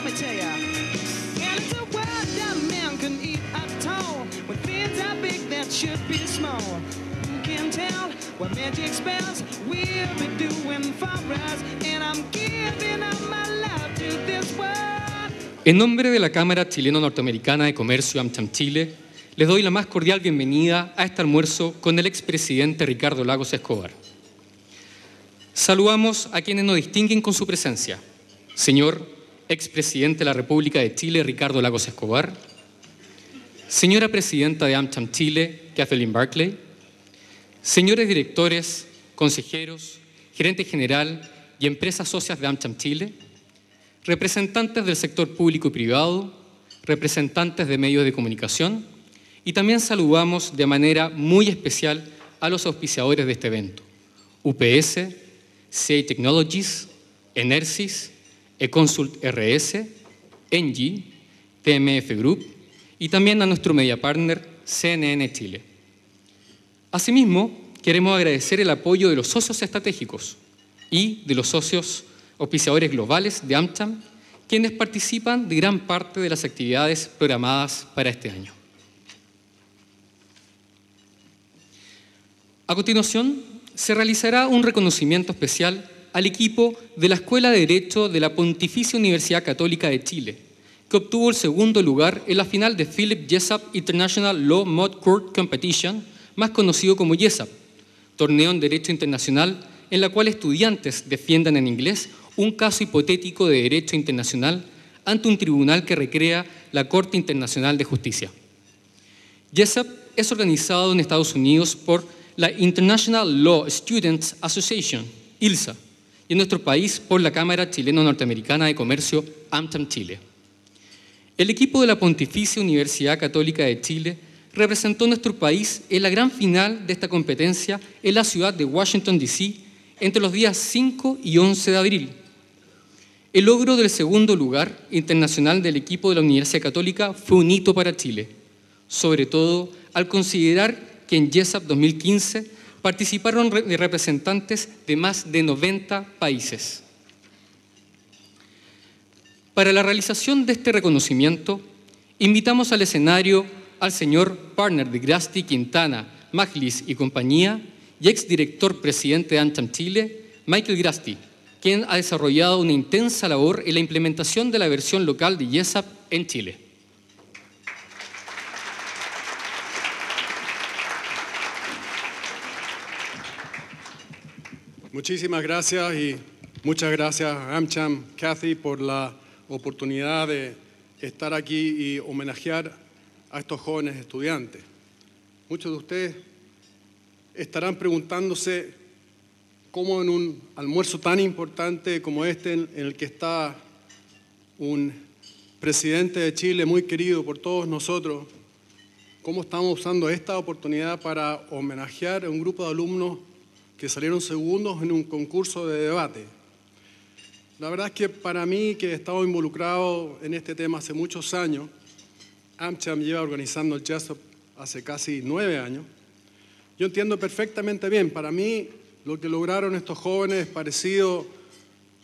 me tell ya. And it's a world that man can eat at all. When things are big that should be small. Who can tell what magic spells we'll be doing for us? And I'm giving up my love to this world. En nombre de la Cámara Chileno-Norteamericana de Comercio AmCham Chile, les doy la más cordial bienvenida a este almuerzo con el expresidente Ricardo Lagos Escobar. Saludamos a quienes nos distinguen con su presencia. Señor expresidente de la República de Chile, Ricardo Lagos Escobar. Señora presidenta de AmCham Chile, Kathleen Barclay. Señores directores, consejeros, gerente general y empresas socias de AmCham Chile. Representantes del sector público y privado, representantes de medios de comunicación, y también saludamos de manera muy especial a los auspiciadores de este evento: UPS, CA Technologies, Enersys, eConsult RS, Engie, TMF Group y también a nuestro media partner CNN Chile. Asimismo, queremos agradecer el apoyo de los socios estratégicos y de los socios auspiciadores globales de AmCham, quienes participan de gran parte de las actividades programadas para este año. A continuación, se realizará un reconocimiento especial al equipo de la Escuela de Derecho de la Pontificia Universidad Católica de Chile, que obtuvo el segundo lugar en la final de Philip Jessup International Law Moot Court Competition, más conocido como Jessup, torneo en Derecho Internacional en la cual estudiantes defiendan en inglés un caso hipotético de derecho internacional ante un tribunal que recrea la Corte Internacional de Justicia. Jessup es organizado en Estados Unidos por la International Law Students Association, ILSA, y en nuestro país por la Cámara Chileno-Norteamericana de Comercio, AmCham Chile. El equipo de la Pontificia Universidad Católica de Chile representó a nuestro país en la gran final de esta competencia en la ciudad de Washington, D.C., entre los días 5 y 11 de abril. El logro del segundo lugar internacional del equipo de la Universidad Católica fue un hito para Chile, sobre todo al considerar que en Jessup 2015 participaron representantes de más de 90 países. Para la realización de este reconocimiento, invitamos al escenario al señor partner de Grasti, Quintana, Maglis y compañía y exdirector presidente de AmCham Chile, Michael Grasti, quien ha desarrollado una intensa labor en la implementación de la versión local de Jessup en Chile. Muchísimas gracias y muchas gracias a AmCham, Kathy, por la oportunidad de estar aquí y homenajear a estos jóvenes estudiantes. Muchos de ustedes estarán preguntándose cómo en un almuerzo tan importante como este, en el que está un presidente de Chile muy querido por todos nosotros, cómo estamos usando esta oportunidad para homenajear a un grupo de alumnos que salieron segundos en un concurso de debate. La verdad es que para mí, que he estado involucrado en este tema hace muchos años, AmCham lleva organizando el Jessup hace casi 9 años, yo entiendo perfectamente bien. Para mí, lo que lograron estos jóvenes es parecido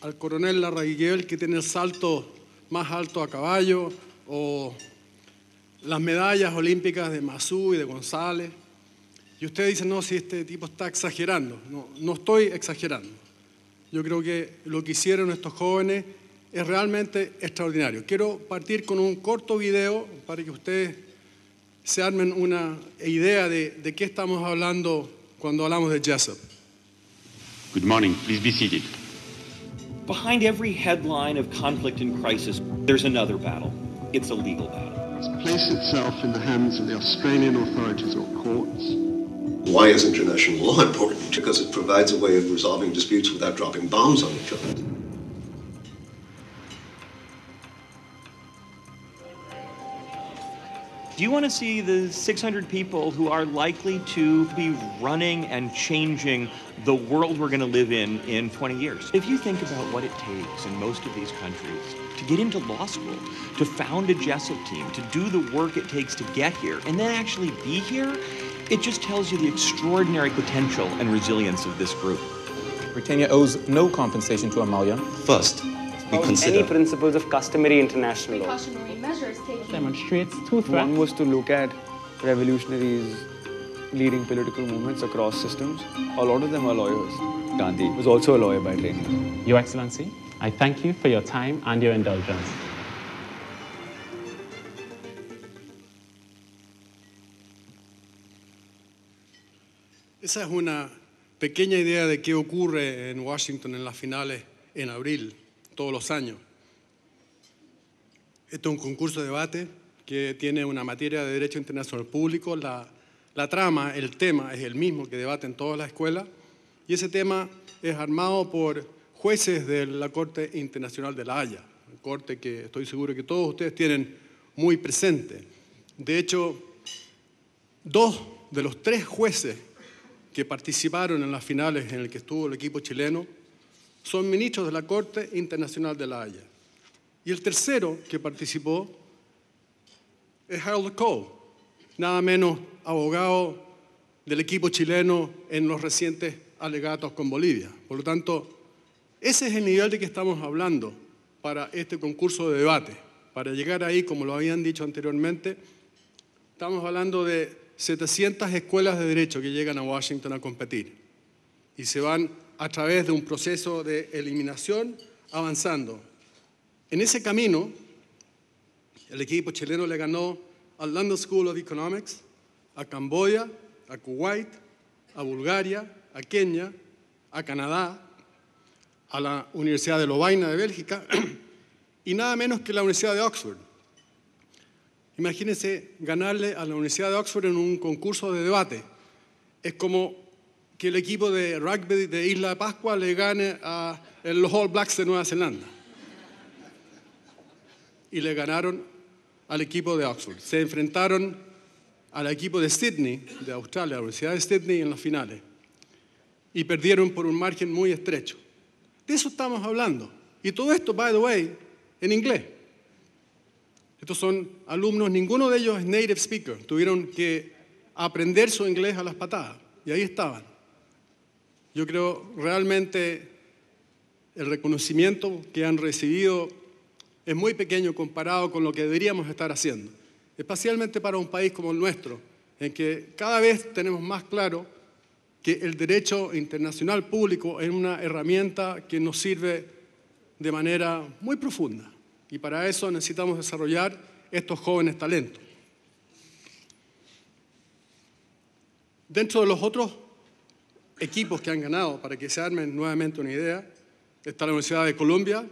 al coronel Larraguel, que tiene el salto más alto a caballo, o las medallas olímpicas de Masú y de González. Y ustedes dicen, no, si este tipo está exagerando. No, no estoy exagerando. Yo creo que lo que hicieron estos jóvenes es realmente extraordinario. Quiero partir con un corto video para que ustedes se armen una idea de qué estamos hablando cuando hablamos de Jessup. Good morning. Please be seated. Behind every headline of conflict and crisis, there's another battle. It's a legal battle. It's placed itself in the hands of the Australian authorities or courts. Why is international law important? Because it provides a way of resolving disputes without dropping bombs on each other. Do you want to see the 600 people who are likely to be running and changing the world we're going to live in 20 years? If you think about what it takes in most of these countries to get into law school, to found a Jessup team, to do the work it takes to get here, and then actually be here, it just tells you the extraordinary potential and resilience of this group. Britannia owes no compensation to Amalia. First, we consider. Any principles of customary international law. Precautionary measures taken. Demonstrates two threats. One was to look at revolutionaries leading political movements across systems. A lot of them are lawyers. Gandhi was also a lawyer by training. Your Excellency, I thank you for your time and your indulgence. Esa es una pequeña idea de qué ocurre en Washington en las finales en abril, todos los años. Esto es un concurso de debate que tiene una materia de Derecho Internacional Público. La trama, el tema es el mismo que debaten todas las escuelas y ese tema es armado por jueces de la Corte Internacional de La Haya, corte que estoy seguro que todos ustedes tienen muy presente. De hecho, 2 de los 3 jueces que participaron en las finales en el que estuvo el equipo chileno son ministros de la Corte Internacional de La Haya. Y el tercero que participó es Harold Koh, nada menos abogado del equipo chileno en los recientes alegatos con Bolivia. Por lo tanto, ese es el nivel de que estamos hablando para este concurso de debate. Para llegar ahí, como lo habían dicho anteriormente, estamos hablando de 700 escuelas de derecho que llegan a Washington a competir y se van a través de un proceso de eliminación avanzando. En ese camino, el equipo chileno le ganó al London School of Economics, a Camboya, a Kuwait, a Bulgaria, a Kenia, a Canadá, a la Universidad de Lovaina de Bélgica y nada menos que la Universidad de Oxford. Imagínense ganarle a la Universidad de Oxford en un concurso de debate. Es como que el equipo de rugby de Isla de Pascua le gane a los All Blacks de Nueva Zelanda. Y le ganaron al equipo de Oxford. Se enfrentaron al equipo de Sydney, de Australia, la Universidad de Sydney, en las finales. Y perdieron por un margen muy estrecho. De eso estamos hablando. Y todo esto, by the way, en inglés. Estos son alumnos, ninguno de ellos es native speaker. Tuvieron que aprender su inglés a las patadas. Y ahí estaban. Yo creo realmente el reconocimiento que han recibido es muy pequeño comparado con lo que deberíamos estar haciendo. Especialmente para un país como el nuestro, en que cada vez tenemos más claro que el derecho internacional público es una herramienta que nos sirve de manera muy profunda. Y para eso necesitamos desarrollar estos jóvenes talentos. Dentro de los otros equipos que han ganado, para que se armen nuevamente una idea, está la Universidad de Columbia.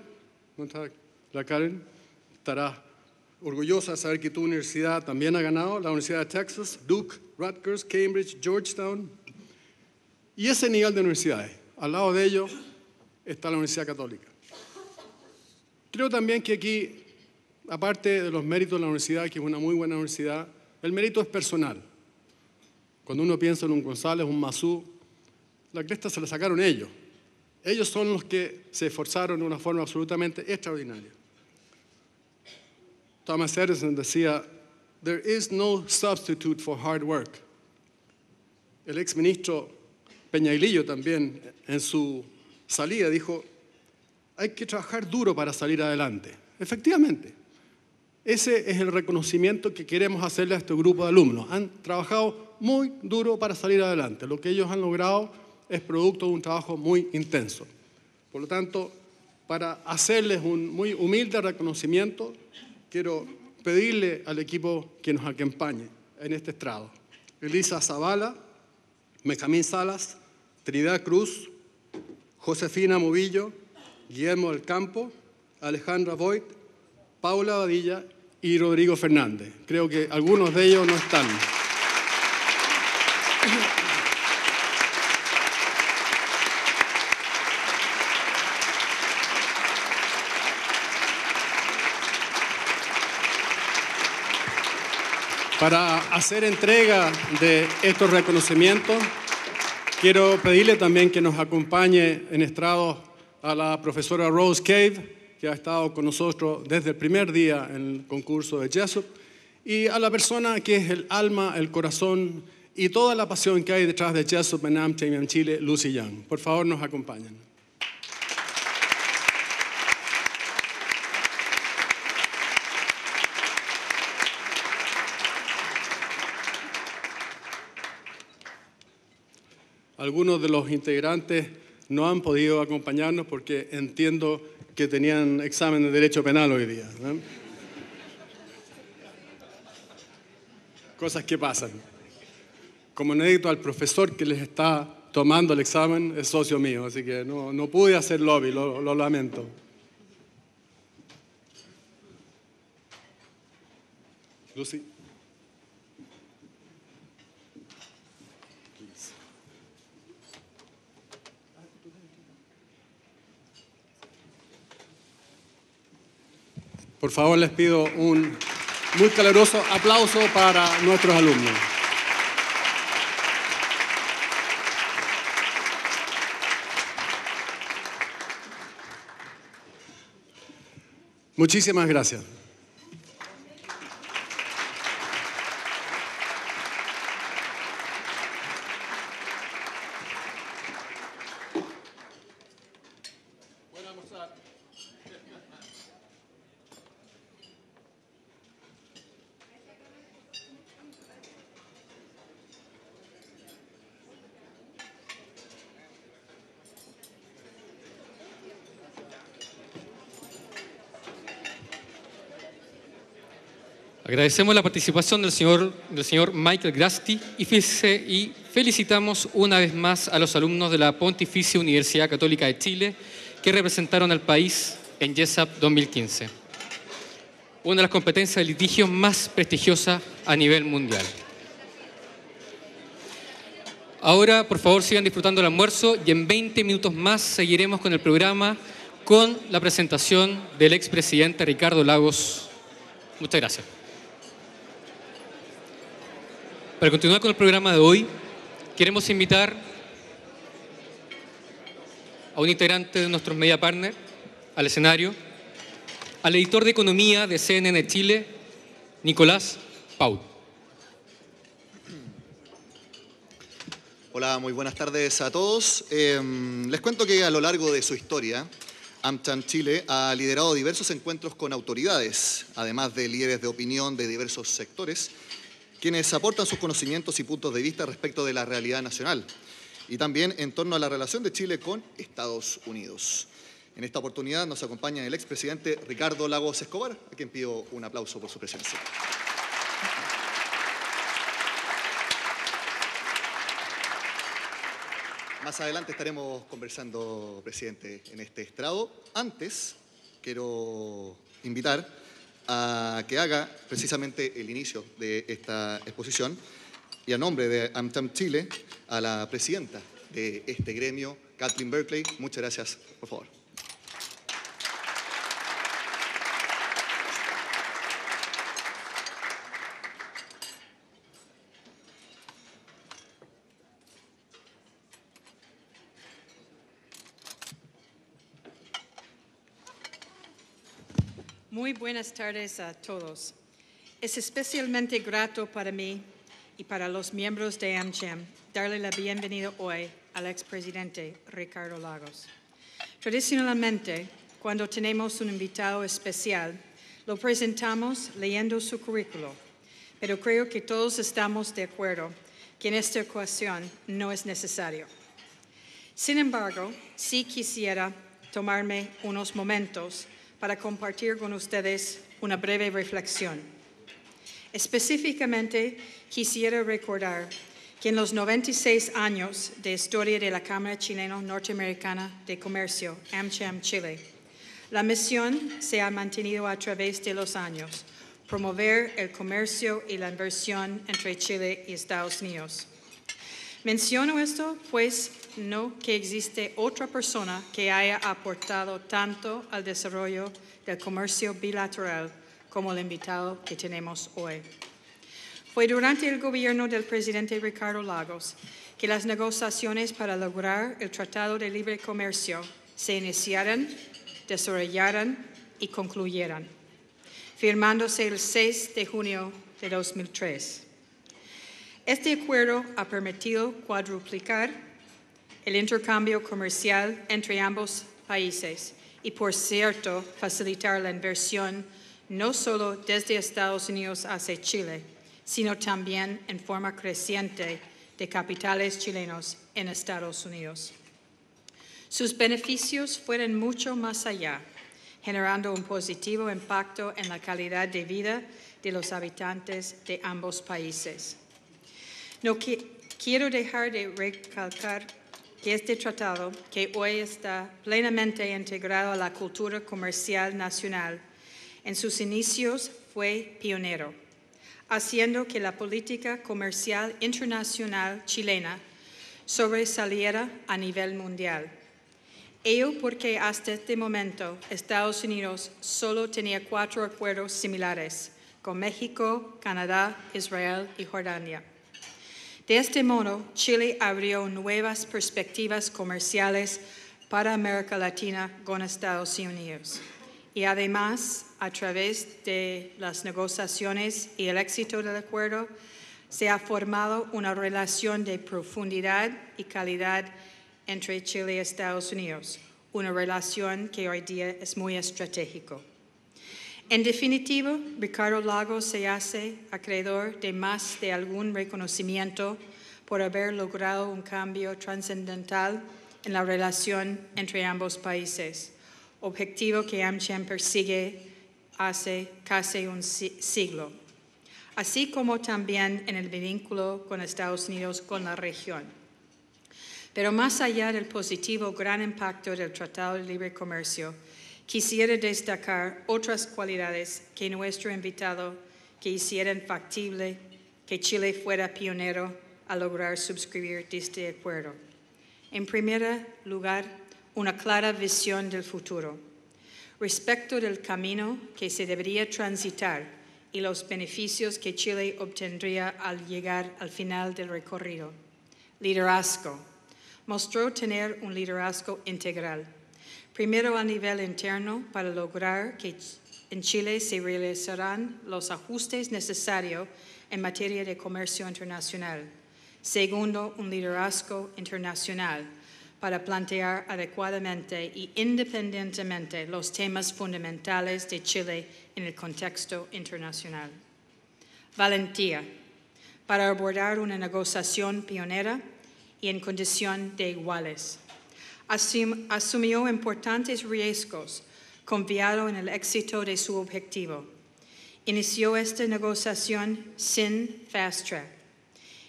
¿Dónde está la Karen? Estará orgullosa de saber que tu universidad también ha ganado. La Universidad de Texas, Duke, Rutgers, Cambridge, Georgetown. Y ese nivel de universidades. Al lado de ellos está la Universidad Católica. Creo también que aquí, aparte de los méritos de la universidad, que es una muy buena universidad, el mérito es personal. Cuando uno piensa en un González, un Mazú, la cresta se la sacaron ellos. Ellos son los que se esforzaron de una forma absolutamente extraordinaria. Thomas Edison decía, "There is no substitute for hard work." El exministro Peñailillo también, en su salida, dijo, hay que trabajar duro para salir adelante. Efectivamente, ese es el reconocimiento que queremos hacerle a este grupo de alumnos. Han trabajado muy duro para salir adelante. Lo que ellos han logrado es producto de un trabajo muy intenso. Por lo tanto, para hacerles un muy humilde reconocimiento, quiero pedirle al equipo que nos acompañe en este estrado. Elisa Zavala, Benjamín Salas, Trinidad Cruz, Josefina Movillo, Guillermo del Campo, Alejandra Voigt, Paula Badilla y Rodrigo Fernández. Creo que algunos de ellos no están. Para hacer entrega de estos reconocimientos, quiero pedirle también que nos acompañe en estrado a la profesora Rose Cave, que ha estado con nosotros desde el primer día en el concurso de Jessup, y a la persona que es el alma, el corazón y toda la pasión que hay detrás de Jessup en AmCham y en Chile, Lucy Young. Por favor, nos acompañen. algunos de los integrantes no han podido acompañarnos porque entiendo que tenían examen de Derecho Penal hoy día, ¿no? Cosas que pasan. Como anécdota, al profesor que les está tomando el examen es socio mío, así que no pude hacer lobby, lo lamento. Lucy. Por favor, les pido un muy caluroso aplauso para nuestros alumnos. Muchísimas gracias. Agradecemos la participación del señor Michael Grasti y felicitamos una vez más a los alumnos de la Pontificia Universidad Católica de Chile que representaron al país en YESAP 2015, una de las competencias de litigio más prestigiosas a nivel mundial. Ahora, por favor, sigan disfrutando el almuerzo y en 20 minutos más seguiremos con el programa con la presentación del expresidente Ricardo Lagos. Muchas gracias. Para continuar con el programa de hoy, queremos invitar a un integrante de nuestros media partners al escenario, al editor de Economía de CNN Chile, Nicolás Paul. Hola, muy buenas tardes a todos. Les cuento que a lo largo de su historia, AmCham Chile ha liderado diversos encuentros con autoridades, además de líderes de opinión de diversos sectores, quienes aportan sus conocimientos y puntos de vista respecto de la realidad nacional y también en torno a la relación de Chile con Estados Unidos. En esta oportunidad nos acompaña el expresidente Ricardo Lagos Escobar, a quien pido un aplauso por su presencia. Más adelante estaremos conversando, presidente, en este estrado. Antes, quiero invitar a que haga precisamente el inicio de esta exposición y a nombre de AmCham Chile, a la presidenta de este gremio, Kathleen Berkeley. Muchas gracias, por favor. Muy buenas tardes a todos. Es especialmente grato para mí y para los miembros de AmCham darle la bienvenida hoy al expresidente Ricardo Lagos. Tradicionalmente, cuando tenemos un invitado especial, lo presentamos leyendo su currículo, pero creo que todos estamos de acuerdo que en esta ocasión no es necesario. Sin embargo, sí quisiera tomarme unos momentos para compartir con ustedes una breve reflexión. Específicamente, quisiera recordar que en los 96 años de historia de la Cámara Chileno-Norteamericana de Comercio, AmCham Chile, la misión se ha mantenido a través de los años, promover el comercio y la inversión entre Chile y Estados Unidos. Menciono esto, pues, no que existe otra persona que haya aportado tanto al desarrollo del comercio bilateral como el invitado que tenemos hoy. Fue durante el gobierno del presidente Ricardo Lagos que las negociaciones para lograr el Tratado de Libre Comercio se iniciaran, desarrollaran y concluyeran, firmándose el 6 de junio de 2003. Este acuerdo ha permitido cuadruplicar el intercambio comercial entre ambos países y, por cierto, facilitar la inversión no solo desde Estados Unidos hacia Chile, sino también en forma creciente de capitales chilenos en Estados Unidos. Sus beneficios fueron mucho más allá, generando un positivo impacto en la calidad de vida de los habitantes de ambos países. No quiero dejar de recalcar que este tratado, que hoy está plenamente integrado a la cultura comercial nacional, en sus inicios fue pionero, haciendo que la política comercial internacional chilena sobresaliera a nivel mundial. Ello porque hasta este momento Estados Unidos solo tenía 4 acuerdos similares con México, Canadá, Israel y Jordania. De este modo, Chile abrió nuevas perspectivas comerciales para América Latina con Estados Unidos. Y además, a través de las negociaciones y el éxito del acuerdo, se ha formado una relación de profundidad y calidad entre Chile y Estados Unidos, una relación que hoy día es muy estratégica. En definitiva, Ricardo Lagos se hace acreedor de más de algún reconocimiento por haber logrado un cambio trascendental en la relación entre ambos países, objetivo que AmCham persigue hace casi un siglo, así como también en el vínculo con Estados Unidos con la región. Pero más allá del positivo gran impacto del Tratado de Libre Comercio, quisiera destacar otras cualidades que nuestro invitado que hicieran factible que Chile fuera pionero a lograr suscribir este acuerdo. En primer lugar, una clara visión del futuro, respecto del camino que se debería transitar y los beneficios que Chile obtendría al llegar al final del recorrido. Liderazgo. Mostró tener un liderazgo integral. Primero a nivel interno para lograr que en Chile se realizarán los ajustes necesarios en materia de comercio internacional. Segundo, un liderazgo internacional para plantear adecuadamente y independientemente los temas fundamentales de Chile en el contexto internacional. Valentía, para abordar una negociación pionera y en condición de iguales. Asumió importantes riesgos, confiado en el éxito de su objetivo. Inició esta negociación sin fast track,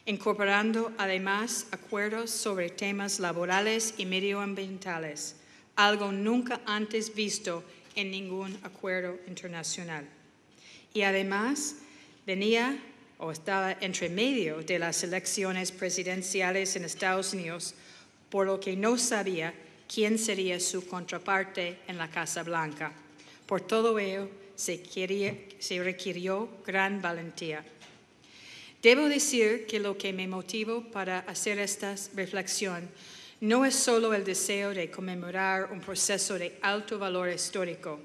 incorporando además acuerdos sobre temas laborales y medioambientales, algo nunca antes visto en ningún acuerdo internacional. Y además venía o estaba entre medio de las elecciones presidenciales en Estados Unidos, por lo que no sabía quién sería su contraparte en la Casa Blanca. Por todo ello, se requirió gran valentía. Debo decir que lo que me motivó para hacer esta reflexión no es solo el deseo de conmemorar un proceso de alto valor histórico,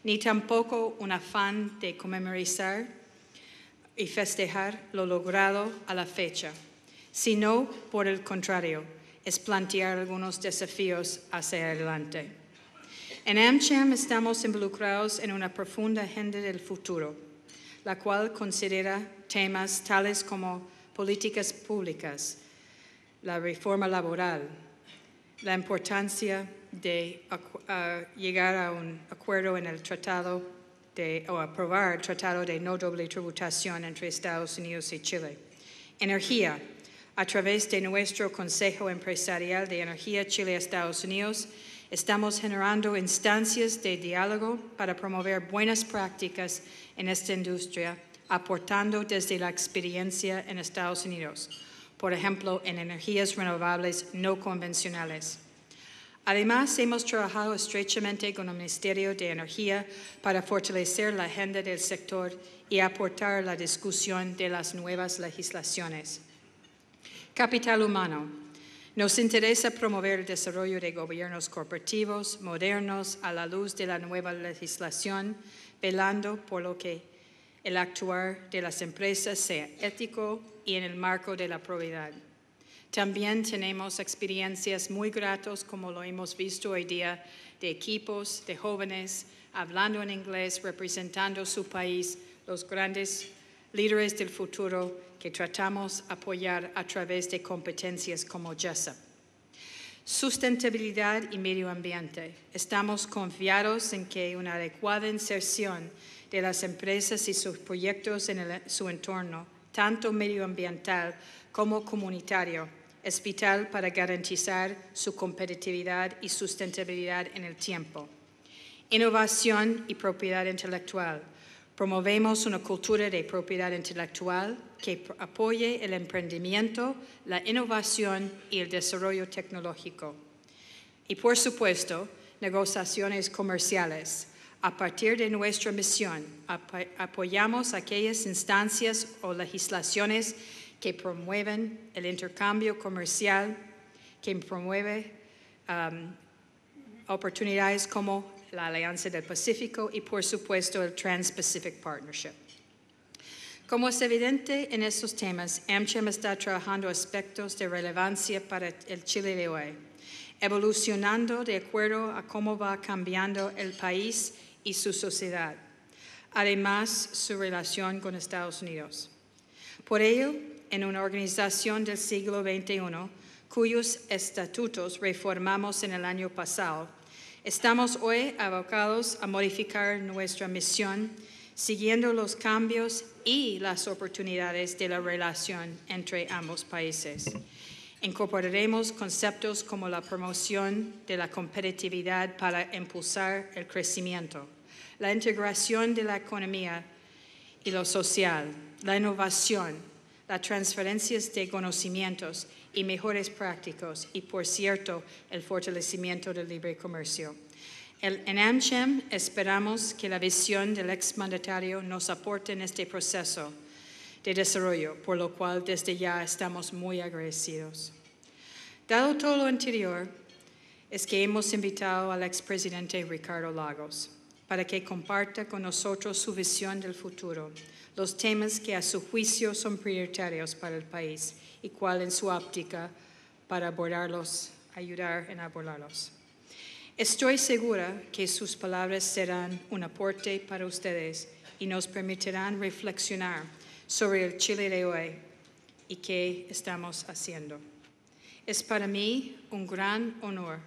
ni tampoco un afán de conmemorar y festejar lo logrado a la fecha, sino, por el contrario, es plantear algunos desafíos hacia adelante. En AmCham estamos involucrados en una profunda agenda del futuro, la cual considera temas tales como políticas públicas, la reforma laboral, la importancia de llegar a un acuerdo en el tratado o aprobar el tratado de no doble tributación entre Estados Unidos y Chile. Energía. A través de nuestro Consejo Empresarial de Energía Chile-Estados Unidos, estamos generando instancias de diálogo para promover buenas prácticas en esta industria, aportando desde la experiencia en Estados Unidos, por ejemplo, en energías renovables no convencionales. Además, hemos trabajado estrechamente con el Ministerio de Energía para fortalecer la agenda del sector y aportar la discusión de las nuevas legislaciones. Capital humano. Nos interesa promover el desarrollo de gobiernos corporativos modernos a la luz de la nueva legislación, velando por lo que el actuar de las empresas sea ético y en el marco de la probidad. También tenemos experiencias muy gratas, como lo hemos visto hoy día, de equipos de jóvenes hablando en inglés, representando su país, los grandes líderes del futuro que tratamos de apoyar a través de competencias como JESUP. Sustentabilidad y medio ambiente. Estamos confiados en que una adecuada inserción de las empresas y sus proyectos en su entorno, tanto medioambiental como comunitario, es vital para garantizar su competitividad y sustentabilidad en el tiempo. Innovación y propiedad intelectual. Promovemos una cultura de propiedad intelectual que apoye el emprendimiento, la innovación y el desarrollo tecnológico. Y por supuesto, negociaciones comerciales. A partir de nuestra misión, apoyamos aquellas instancias o legislaciones que promueven el intercambio comercial, que promueve oportunidades como la Alianza del Pacífico y, por supuesto, el Trans-Pacific Partnership. Como es evidente en estos temas, AmCham está trabajando aspectos de relevancia para el Chile de hoy, evolucionando de acuerdo a cómo va cambiando el país y su sociedad, además su relación con Estados Unidos. Por ello, en una organización del siglo XXI, cuyos estatutos reformamos en el año pasado, estamos hoy abocados a modificar nuestra misión, siguiendo los cambios y las oportunidades de la relación entre ambos países. Incorporaremos conceptos como la promoción de la competitividad para impulsar el crecimiento, la integración de la economía y lo social, la innovación, las transferencias de conocimientos y mejores prácticas y, por cierto, el fortalecimiento del libre comercio. En AmCham esperamos que la visión del exmandatario nos aporte en este proceso de desarrollo, por lo cual desde ya estamos muy agradecidos. Dado todo lo anterior, es que hemos invitado al expresidente Ricardo Lagos para que comparta con nosotros su visión del futuro, los temas que a su juicio son prioritarios para el país y cuál en su óptica para abordarlos, ayudar en abordarlos. Estoy segura que sus palabras serán un aporte para ustedes y nos permitirán reflexionar sobre el Chile de hoy y qué estamos haciendo. Es para mí un gran honor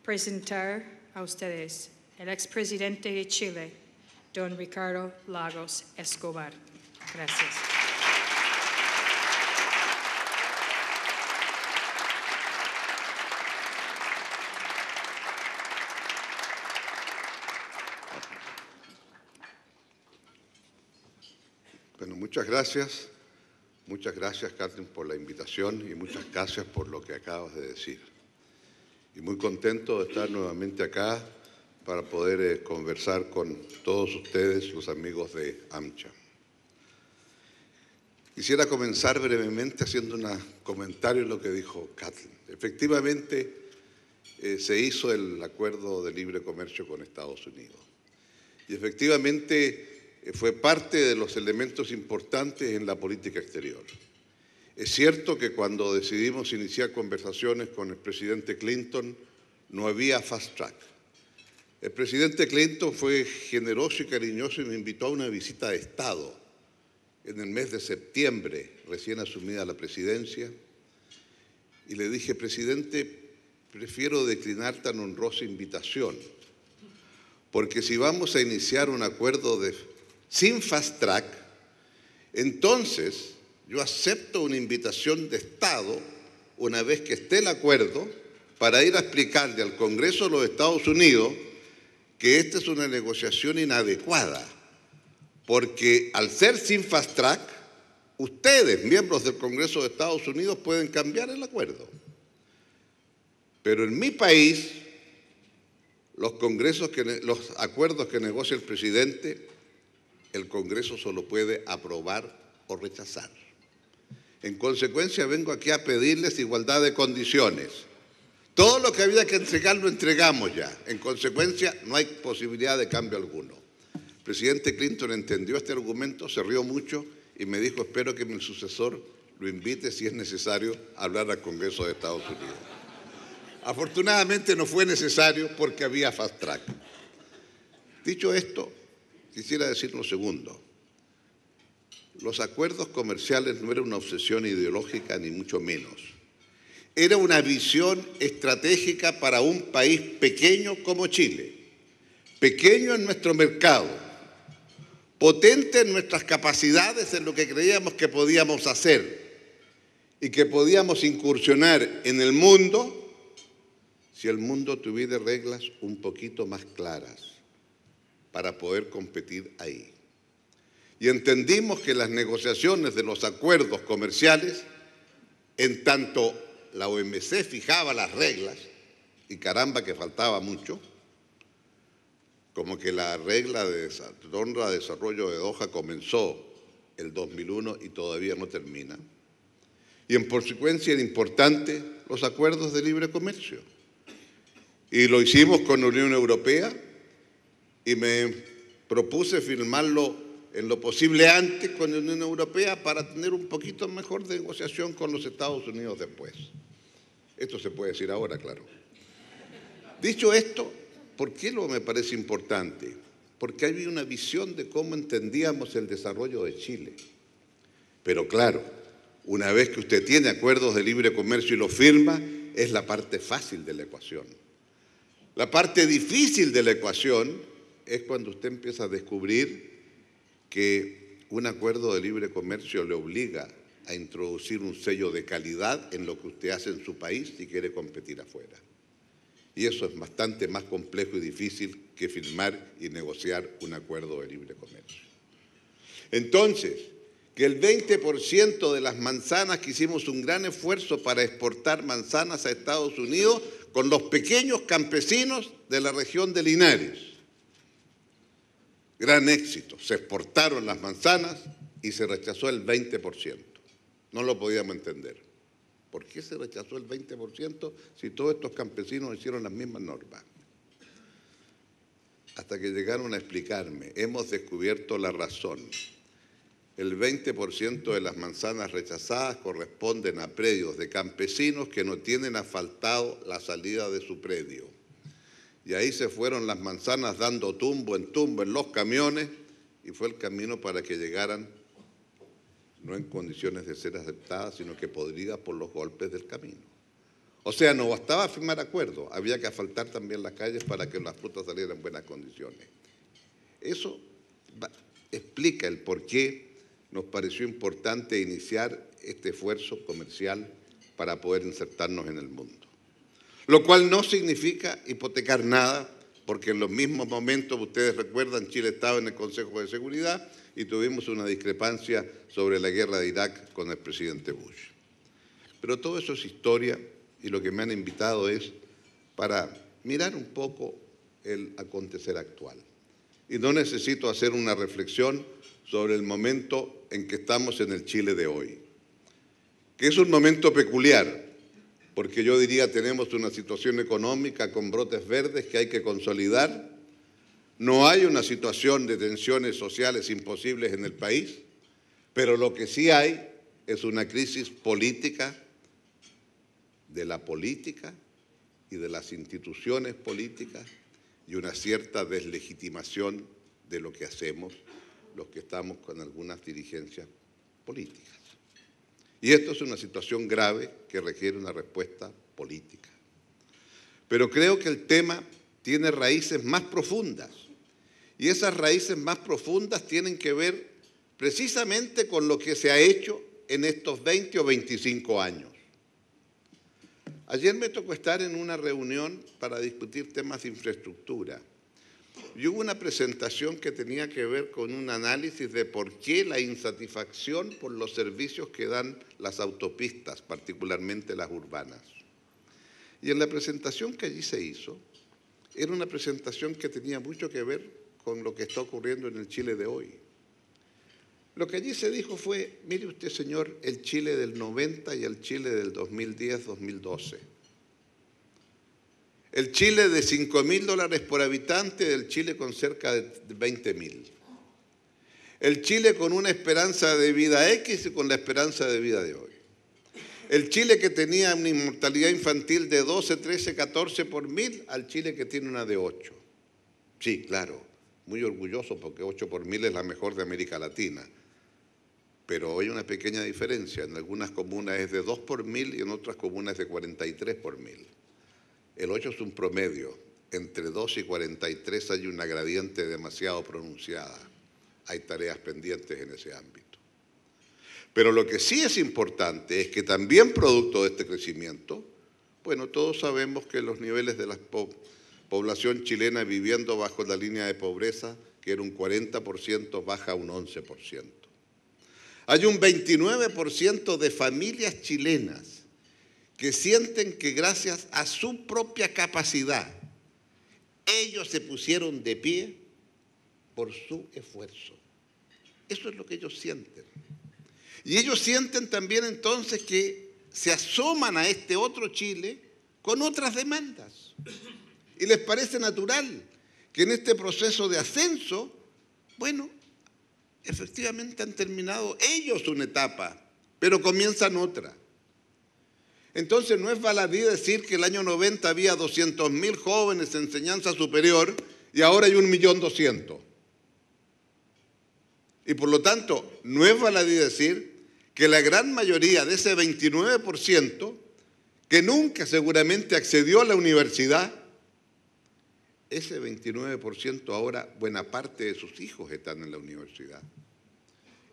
presentar a ustedes el expresidente de Chile, don Ricardo Lagos Escobar. Gracias. Bueno, muchas gracias, Kathleen, por la invitación y muchas gracias por lo que acabas de decir. Y muy contento de estar nuevamente acá para poder conversar con todos ustedes, los amigos de AmCham. Quisiera comenzar brevemente haciendo un comentario en lo que dijo Kathleen. Efectivamente, se hizo el acuerdo de libre comercio con Estados Unidos. Y efectivamente fue parte de los elementos importantes en la política exterior. Es cierto que cuando decidimos iniciar conversaciones con el presidente Clinton, no había fast track. El presidente Clinton fue generoso y cariñoso y me invitó a una visita de Estado en el mes de septiembre, recién asumida la presidencia, y le dije, presidente, prefiero declinar tan honrosa invitación, porque si vamos a iniciar un acuerdo sin fast track, entonces yo acepto una invitación de Estado, una vez que esté el acuerdo, para ir a explicarle al Congreso de los Estados Unidos que esta es una negociación inadecuada, porque al ser sin fast track, ustedes, miembros del Congreso de Estados Unidos, pueden cambiar el acuerdo. Pero en mi país, los acuerdos que negocia el presidente, el Congreso solo puede aprobar o rechazar. En consecuencia, vengo aquí a pedirles igualdad de condiciones. Todo lo que había que entregar lo entregamos ya. En consecuencia, no hay posibilidad de cambio alguno. El presidente Clinton entendió este argumento, se rió mucho y me dijo, espero que mi sucesor lo invite, si es necesario, a hablar al Congreso de Estados Unidos. Afortunadamente no fue necesario porque había fast track. Dicho esto, quisiera decir lo segundo. los acuerdos comerciales no era una obsesión ideológica ni mucho menos. Era una visión estratégica para un país pequeño como Chile, pequeño en nuestro mercado, potente en nuestras capacidades, en lo que creíamos que podíamos hacer y que podíamos incursionar en el mundo si el mundo tuviera reglas un poquito más claras para poder competir ahí. Y entendimos que las negociaciones de los acuerdos comerciales, en tanto la OMC fijaba las reglas, y caramba que faltaba mucho, como que la regla de ronda de desarrollo de Doha comenzó el 2001 y todavía no termina. Y en consecuencia era importante los acuerdos de libre comercio. Y lo hicimos con la Unión Europea y me propuse firmarlo en lo posible antes con la Unión Europea para tener un poquito mejor de negociación con los Estados Unidos después. Esto se puede decir ahora, claro. Dicho esto, ¿por qué lo me parece importante? Porque había una visión de cómo entendíamos el desarrollo de Chile. Pero claro, una vez que usted tiene acuerdos de libre comercio y los firma, es la parte fácil de la ecuación. La parte difícil de la ecuación es cuando usted empieza a descubrir que un acuerdo de libre comercio le obliga a introducir un sello de calidad en lo que usted hace en su país si quiere competir afuera. Y eso es bastante más complejo y difícil que firmar y negociar un acuerdo de libre comercio. Entonces, que el 20% de las manzanas, que hicimos un gran esfuerzo para exportar manzanas a Estados Unidos con los pequeños campesinos de la región de Linares. Gran éxito. Se exportaron las manzanas y se rechazó el 20%. No lo podíamos entender. ¿Por qué se rechazó el 20% si todos estos campesinos hicieron las mismas normas? Hasta que llegaron a explicarme, hemos descubierto la razón. El 20% de las manzanas rechazadas corresponden a predios de campesinos que no tienen asfaltado la salida de su predio. Y ahí se fueron las manzanas dando tumbo en los camiones y fue el camino para que llegaran no en condiciones de ser aceptadas, sino que podridas por los golpes del camino. O sea, no bastaba firmar acuerdos, había que asfaltar también las calles para que las frutas salieran en buenas condiciones. Eso explica el por qué nos pareció importante iniciar este esfuerzo comercial para poder insertarnos en el mundo. Lo cual no significa hipotecar nada, porque en los mismos momentos, ustedes recuerdan, Chile estaba en el Consejo de Seguridad y tuvimos una discrepancia sobre la guerra de Irak con el presidente Bush. Pero todo eso es historia y lo que me han invitado es para mirar un poco el acontecer actual. Y no necesito hacer una reflexión sobre el momento en que estamos en el Chile de hoy, que es un momento peculiar, porque yo diría tenemos una situación económica con brotes verdes que hay que consolidar. No hay una situación de tensiones sociales imposibles en el país, pero lo que sí hay es una crisis política, de la política y de las instituciones políticas y una cierta deslegitimación de lo que hacemos los que estamos con algunas dirigencias políticas. Y esto es una situación grave que requiere una respuesta política. Pero creo que el tema tiene raíces más profundas. Y esas raíces más profundas tienen que ver precisamente con lo que se ha hecho en estos 20 o 25 años. Ayer me tocó estar en una reunión para discutir temas de infraestructura. Y hubo una presentación que tenía que ver con un análisis de por qué la insatisfacción por los servicios que dan las autopistas, particularmente las urbanas. Y en la presentación que allí se hizo, era una presentación que tenía mucho que ver con lo que está ocurriendo en el Chile de hoy. Lo que allí se dijo fue, mire usted, señor, el Chile del 90 y el Chile del 2010-2012. El Chile de $5.000 por habitante del Chile con cerca de 20.000. El Chile con una esperanza de vida X y con la esperanza de vida de hoy. El Chile que tenía una inmortalidad infantil de 12, 13, 14 por 1000 al Chile que tiene una de 8. Sí, claro, muy orgulloso porque 8 por 1000 es la mejor de América Latina. Pero hay una pequeña diferencia. En algunas comunas es de 2 por 1000 y en otras comunas es de 43 por 1000. El 8 es un promedio. Entre 2 y 43 hay una gradiente demasiado pronunciada. Hay tareas pendientes en ese ámbito. Pero lo que sí es importante es que también producto de este crecimiento, bueno, todos sabemos que los niveles de la población chilena viviendo bajo la línea de pobreza, que era un 40%, baja a un 11%. Hay un 29% de familias chilenas que sienten que gracias a su propia capacidad, ellos se pusieron de pie por su esfuerzo. Eso es lo que ellos sienten. Y ellos sienten también entonces que se asoman a este otro Chile con otras demandas. Y les parece natural que en este proceso de ascenso, bueno, efectivamente han terminado ellos una etapa, pero comienzan otra. Entonces no es baladí decir que el año 90 había 200.000 jóvenes en enseñanza superior y ahora hay 1.200.000. Y por lo tanto, no es baladí decir que la gran mayoría de ese 29%, que nunca seguramente accedió a la universidad, ese 29% ahora buena parte de sus hijos están en la universidad.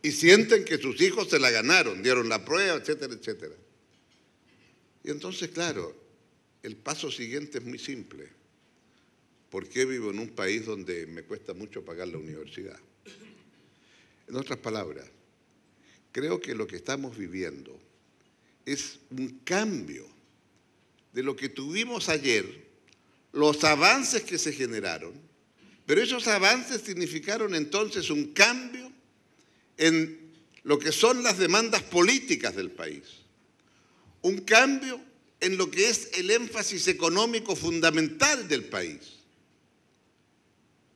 Y sienten que sus hijos se la ganaron, dieron la prueba, etcétera, etcétera. Y entonces, claro, el paso siguiente es muy simple. ¿Por qué vivo en un país donde me cuesta mucho pagar la universidad? En otras palabras, creo que lo que estamos viviendo es un cambio de lo que tuvimos ayer, los avances que se generaron, pero esos avances significaron entonces un cambio en lo que son las demandas políticas del país. Un cambio en lo que es el énfasis económico fundamental del país.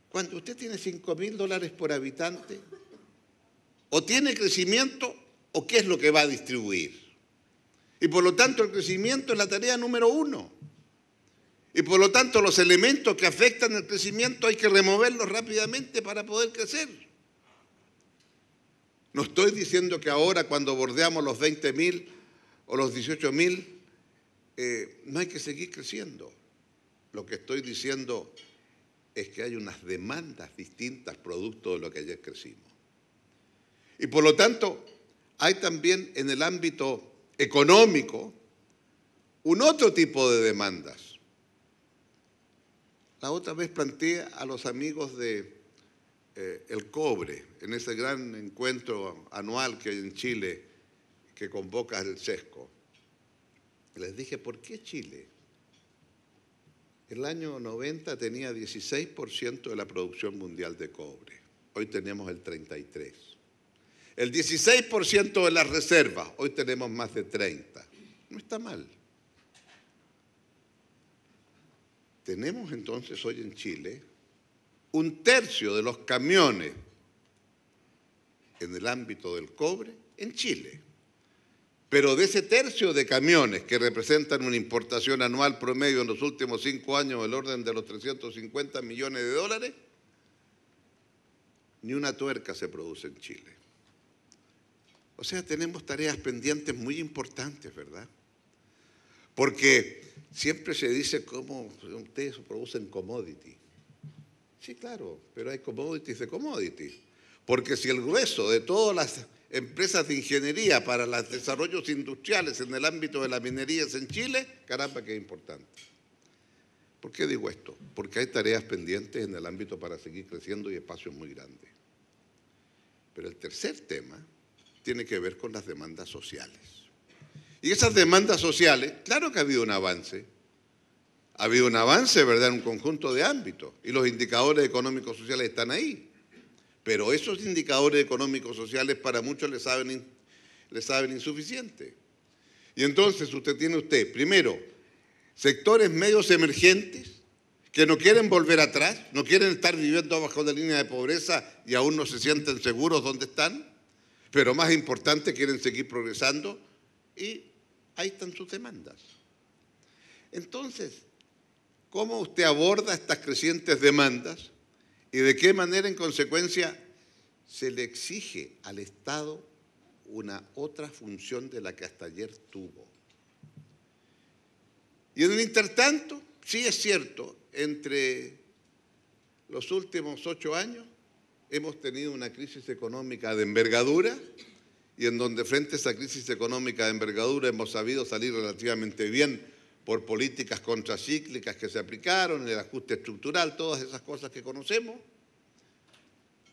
Cuando usted tiene $5.000 por habitante, o tiene crecimiento, o qué es lo que va a distribuir. Y por lo tanto el crecimiento es la tarea número 1. Y por lo tanto los elementos que afectan el crecimiento hay que removerlos rápidamente para poder crecer. No estoy diciendo que ahora cuando bordeamos los 20.000 o los 18.000, no hay que seguir creciendo. Lo que estoy diciendo es que hay unas demandas distintas producto de lo que ayer crecimos. Y por lo tanto, hay también en el ámbito económico un otro tipo de demandas. La otra vez planteé a los amigos de el cobre, en ese gran encuentro anual que hay en Chile, que convoca el SESCO. Les dije, ¿por qué Chile? El año 90 tenía 16% de la producción mundial de cobre. Hoy tenemos el 33%. El 16% de las reservas, hoy tenemos más de 30%. No está mal. Tenemos entonces hoy en Chile 1/3 de los camiones en el ámbito del cobre en Chile. Pero de ese tercio de camiones que representan una importación anual promedio en los últimos 5 años del orden de los $350 millones, ni una tuerca se produce en Chile. O sea, tenemos tareas pendientes muy importantes, ¿verdad? Porque siempre se dice cómo ustedes producen commodity. Sí, claro, pero hay commodities de commodities. Porque si el grueso de todas las empresas de ingeniería para los desarrollos industriales en el ámbito de la minería es en Chile, caramba, que es importante. ¿Por qué digo esto? Porque hay tareas pendientes en el ámbito para seguir creciendo y espacios muy grandes. Pero el tercer tema tiene que ver con las demandas sociales. Y esas demandas sociales, claro que ha habido un avance. Ha habido un avance, ¿verdad?, en un conjunto de ámbitos. Y los indicadores económicos sociales están ahí. Pero esos indicadores económicos sociales para muchos les saben insuficientes. Y entonces usted tiene, primero, sectores medios emergentes que no quieren volver atrás, no quieren estar viviendo bajo la línea de pobreza y aún no se sienten seguros donde están, pero más importante, quieren seguir progresando y ahí están sus demandas. Entonces, ¿cómo usted aborda estas crecientes demandas y de qué manera, en consecuencia, se le exige al Estado una otra función de la que hasta ayer tuvo. Y en el intertanto, sí es cierto, entre los últimos 8 años hemos tenido una crisis económica de envergadura y en donde frente a esa crisis económica de envergadura hemos sabido salir relativamente bien por políticas contracíclicas que se aplicaron, el ajuste estructural, todas esas cosas que conocemos.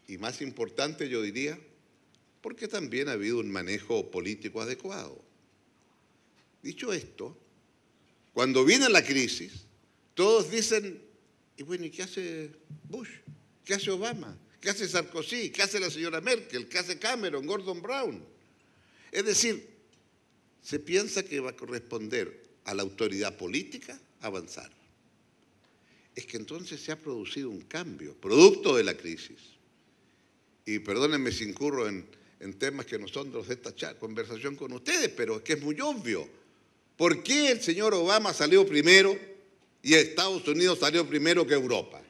Y más importante, yo diría, porque también ha habido un manejo político adecuado. Dicho esto, cuando viene la crisis, todos dicen, y bueno, ¿y qué hace Bush? ¿Qué hace Obama? ¿Qué hace Sarkozy? ¿Qué hace la señora Merkel? ¿Qué hace Cameron, Gordon Brown? Es decir, se piensa que va a corresponder a la autoridad política avanzar. Es que entonces se ha producido un cambio, producto de la crisis. Y perdónenme si incurro en temas que no son los de esta conversación con ustedes, pero es que es muy obvio. ¿Por qué el señor Obama salió primero y Estados Unidos salió primero que Europa?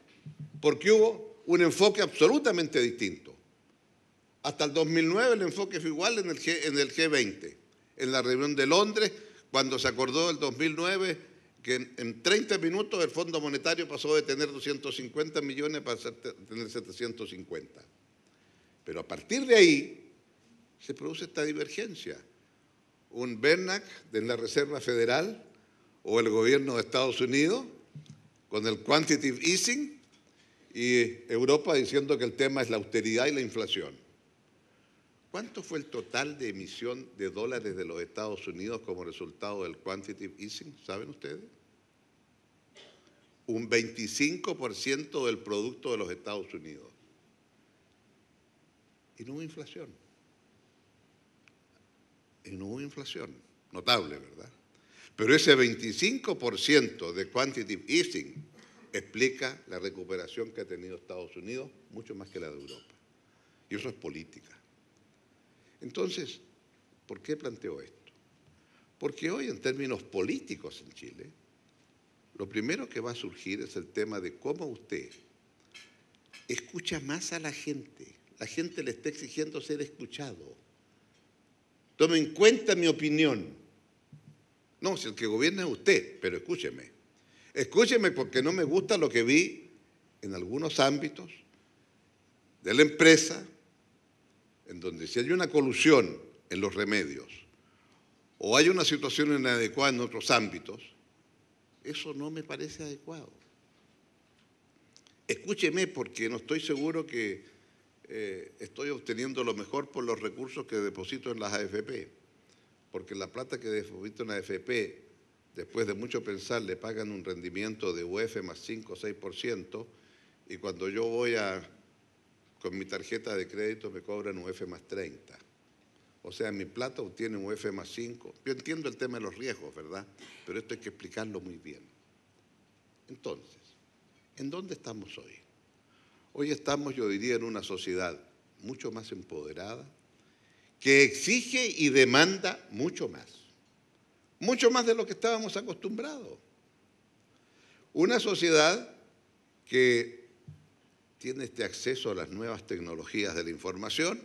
Porque hubo un enfoque absolutamente distinto. Hasta el 2009 el enfoque fue igual en el G20. En la reunión de Londres, cuando se acordó el 2009 que en 30 minutos el Fondo Monetario pasó de tener 250 millones para tener 750. Pero a partir de ahí se produce esta divergencia. Un Bernanke de la Reserva Federal o el gobierno de Estados Unidos con el quantitative easing y Europa diciendo que el tema es la austeridad y la inflación. ¿Cuánto fue el total de emisión de dólares de los Estados Unidos como resultado del quantitative easing? ¿Saben ustedes? Un 25% del producto de los Estados Unidos. Y no hubo inflación. Y no hubo inflación. Notable, ¿verdad? Pero ese 25% de quantitative easing explica la recuperación que ha tenido Estados Unidos, mucho más que la de Europa. Y eso es política. Entonces, ¿por qué planteo esto? Porque hoy, en términos políticos en Chile, lo primero que va a surgir es el tema de cómo usted escucha más a la gente. La gente le está exigiendo ser escuchado. Tome en cuenta mi opinión. No, si el que gobierna es usted, pero escúcheme. Escúcheme porque no me gusta lo que vi en algunos ámbitos de la empresa, en donde si hay una colusión en los remedios o hay una situación inadecuada en otros ámbitos, eso no me parece adecuado. Escúcheme porque no estoy seguro que estoy obteniendo lo mejor por los recursos que deposito en las AFP, porque la plata que deposito en la AFP, después de mucho pensar, le pagan un rendimiento de UF más 5 o 6%, y cuando yo voy con mi tarjeta de crédito me cobran UF más 30. O sea, mi plata obtiene un UF más 5. Yo entiendo el tema de los riesgos, ¿verdad? Pero esto hay que explicarlo muy bien. Entonces, ¿en dónde estamos hoy? Hoy estamos, yo diría, en una sociedad mucho más empoderada, que exige y demanda mucho más de lo que estábamos acostumbrados. Una sociedad que tiene este acceso a las nuevas tecnologías de la información,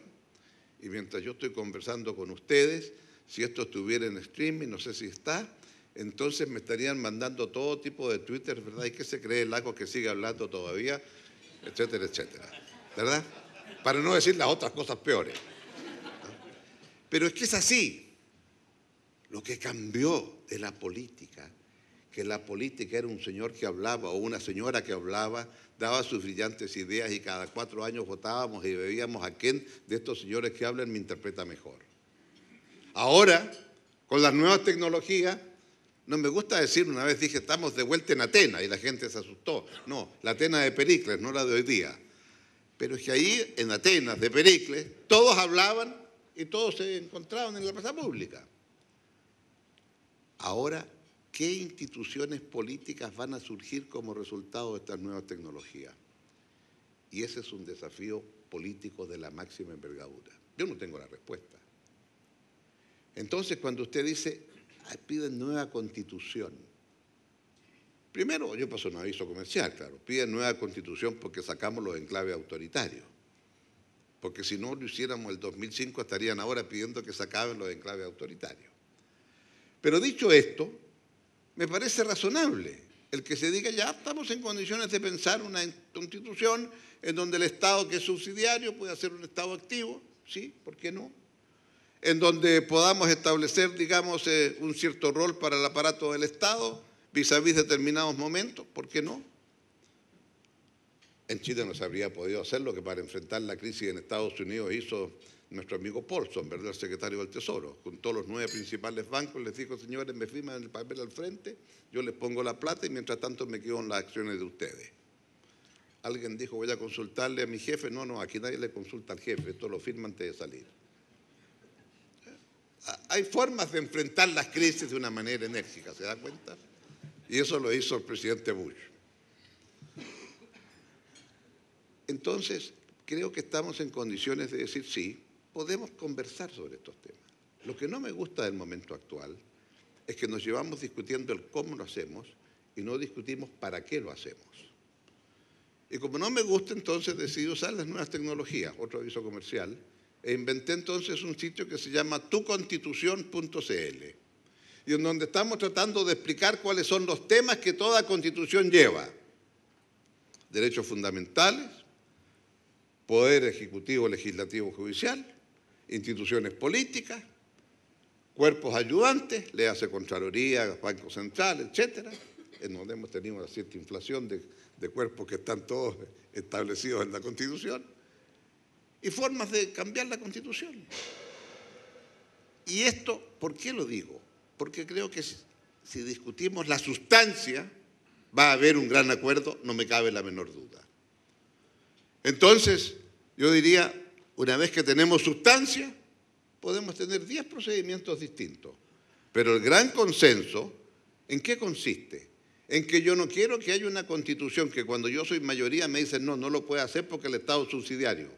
y mientras yo estoy conversando con ustedes, si esto estuviera en streaming, no sé si está, entonces me estarían mandando todo tipo de Twitter, ¿verdad? ¿Y qué se cree el lago que sigue hablando todavía? Etcétera, etcétera, ¿verdad? Para no decir las otras cosas peores. Pero es que es así. Lo que cambió de la política, que la política era un señor que hablaba o una señora que hablaba, daba sus brillantes ideas y cada 4 años votábamos y veíamos a quién de estos señores que hablan me interpreta mejor. Ahora, con las nuevas tecnologías, no me gusta decir, una vez dije, estamos de vuelta en Atenas y la gente se asustó. No, la Atenas de Pericles, no la de hoy día. Pero es que ahí, en Atenas de Pericles, todos hablaban y todos se encontraban en la plaza pública. Ahora, ¿qué instituciones políticas van a surgir como resultado de estas nuevas tecnologías? Y ese es un desafío político de la máxima envergadura. Yo no tengo la respuesta. Entonces, cuando usted dice, piden nueva constitución. Primero, yo paso un aviso comercial, claro. Piden nueva constitución porque sacamos los enclaves autoritarios. porque si no lo hiciéramos el 2005 estarían ahora pidiendo que se acaben los enclaves autoritarios. Pero dicho esto, me parece razonable el que se diga ya estamos en condiciones de pensar una constitución en donde el Estado que es subsidiario puede ser un Estado activo, ¿sí? ¿Por qué no? En donde podamos establecer, digamos, un cierto rol para el aparato del Estado vis-a-vis determinados momentos, ¿por qué no? En Chile no se habría podido hacer lo que para enfrentar la crisis en Estados Unidos hizo nuestro amigo Paulson, ¿verdad?, el secretario del Tesoro. Juntó los 9 principales bancos, les dijo, señores, me firman el papel al frente, yo les pongo la plata y mientras tanto me quedo en las acciones de ustedes. Alguien dijo, voy a consultarle a mi jefe. No, aquí nadie le consulta al jefe, esto lo firma antes de salir. Hay formas de enfrentar las crisis de una manera enérgica, ¿se da cuenta? Y eso lo hizo el presidente Bush. Entonces, creo que estamos en condiciones de decir, sí, podemos conversar sobre estos temas. Lo que no me gusta del momento actual es que nos llevamos discutiendo el cómo lo hacemos y no discutimos para qué lo hacemos. Y como no me gusta, entonces decidí usar las nuevas tecnologías, otro aviso comercial, e inventé entonces un sitio que se llama tuconstitución.cl, y en donde estamos tratando de explicar cuáles son los temas que toda constitución lleva. Derechos fundamentales, poder ejecutivo, legislativo, judicial, instituciones políticas, cuerpos ayudantes, léase Contraloría, Banco Central, etcétera, en donde hemos tenido una cierta inflación de cuerpos que están todos establecidos en la Constitución, y formas de cambiar la Constitución. Y esto, ¿por qué lo digo? Porque creo que si discutimos la sustancia, va a haber un gran acuerdo, no me cabe la menor duda. Entonces, yo diría, una vez que tenemos sustancia, podemos tener 10 procedimientos distintos. Pero el gran consenso, ¿en qué consiste? En que yo no quiero que haya una constitución que cuando yo soy mayoría me dicen no lo puede hacer porque el Estado es subsidiario.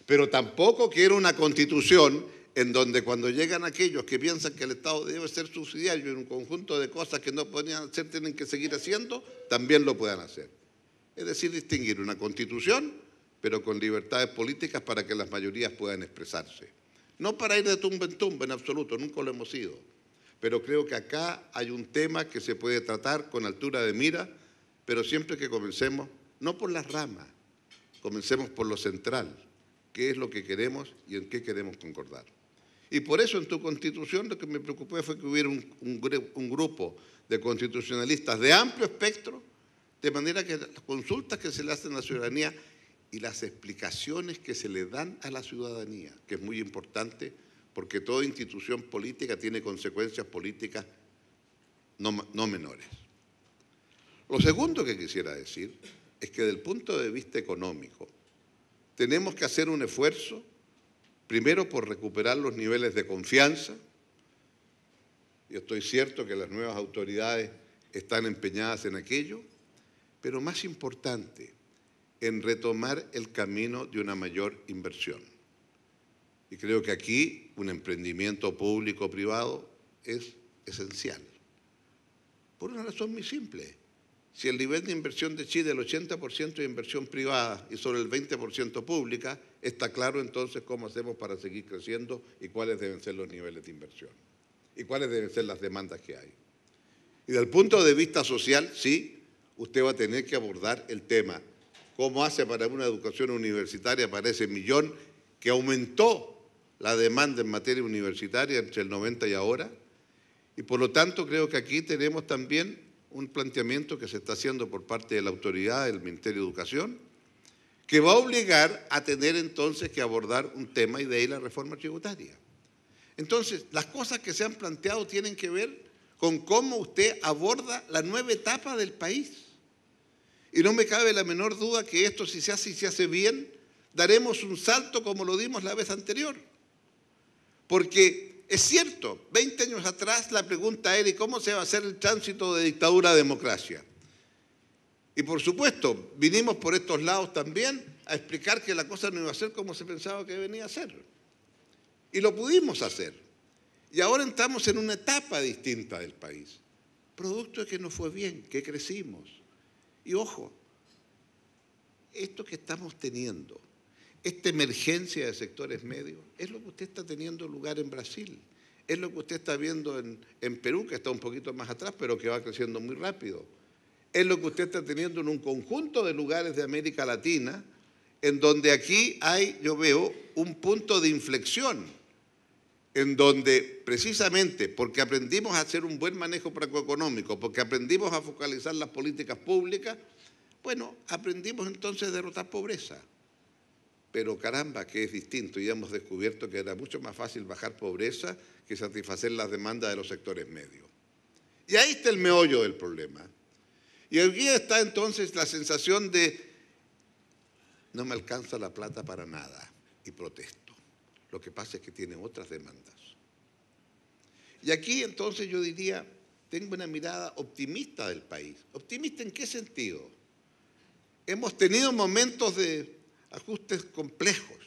Pero tampoco quiero una constitución en donde cuando llegan aquellos que piensan que el Estado debe ser subsidiario en un conjunto de cosas que no podían hacer, tienen que seguir haciendo, también lo puedan hacer. Es decir, distinguir una constitución, pero con libertades políticas para que las mayorías puedan expresarse. No para ir de tumba en tumba, en absoluto, nunca lo hemos ido. Pero creo que acá hay un tema que se puede tratar con altura de mira, pero siempre que comencemos, no por las ramas, comencemos por lo central, qué es lo que queremos y en qué queremos concordar. Y por eso en tu Constitución lo que me preocupó fue que hubiera un grupo de constitucionalistas de amplio espectro, de manera que las consultas que se le hacen a la ciudadanía y las explicaciones que se le dan a la ciudadanía, que es muy importante porque toda institución política tiene consecuencias políticas no menores. Lo segundo que quisiera decir es que desde el punto de vista económico tenemos que hacer un esfuerzo, primero por recuperar los niveles de confianza. Yo estoy cierto que las nuevas autoridades están empeñadas en aquello, pero más importante, en retomar el camino de una mayor inversión. Y creo que aquí un emprendimiento público-privado es esencial. Por una razón muy simple. Si el nivel de inversión de Chile, el 80% de inversión privada y solo el 20% pública, está claro entonces cómo hacemos para seguir creciendo y cuáles deben ser los niveles de inversión y cuáles deben ser las demandas que hay. Y desde el punto de vista social, sí, usted va a tener que abordar el tema. ¿Cómo hace para una educación universitaria para ese millón que aumentó la demanda en materia universitaria entre el 90 y ahora? Y por lo tanto creo que aquí tenemos también un planteamiento que se está haciendo por parte de la autoridad del Ministerio de Educación, que va a obligar a tener entonces que abordar un tema y de ahí la reforma tributaria. Entonces, las cosas que se han planteado tienen que ver con cómo usted aborda la nueva etapa del país. Y no me cabe la menor duda que esto, si se hace y se hace bien, daremos un salto como lo dimos la vez anterior. Porque es cierto, 20 años atrás la pregunta era ¿y cómo se va a hacer el tránsito de dictadura a democracia? Y por supuesto, vinimos por estos lados también a explicar que la cosa no iba a ser como se pensaba que venía a ser. Y lo pudimos hacer. Y ahora estamos en una etapa distinta del país, producto de que nos fue bien, que crecimos. Y ojo, esto que estamos teniendo esta emergencia de sectores medios es lo que usted está teniendo lugar en Brasil, es lo que usted está viendo en Perú, que está un poquito más atrás, pero que va creciendo muy rápido. Es lo que usted está teniendo en un conjunto de lugares de América Latina, en donde aquí hay, yo veo, un punto de inflexión, en donde precisamente porque aprendimos a hacer un buen manejo macroeconómico, porque aprendimos a focalizar las políticas públicas, bueno, aprendimos entonces a derrotar pobreza. Pero caramba, que es distinto, y hemos descubierto que era mucho más fácil bajar pobreza que satisfacer las demandas de los sectores medios. Y ahí está el meollo del problema. Y aquí está entonces la sensación de no me alcanza la plata para nada y protesto. Lo que pasa es que tiene otras demandas. Y aquí entonces yo diría, tengo una mirada optimista del país. ¿Optimista en qué sentido? Hemos tenido momentos de ajustes complejos,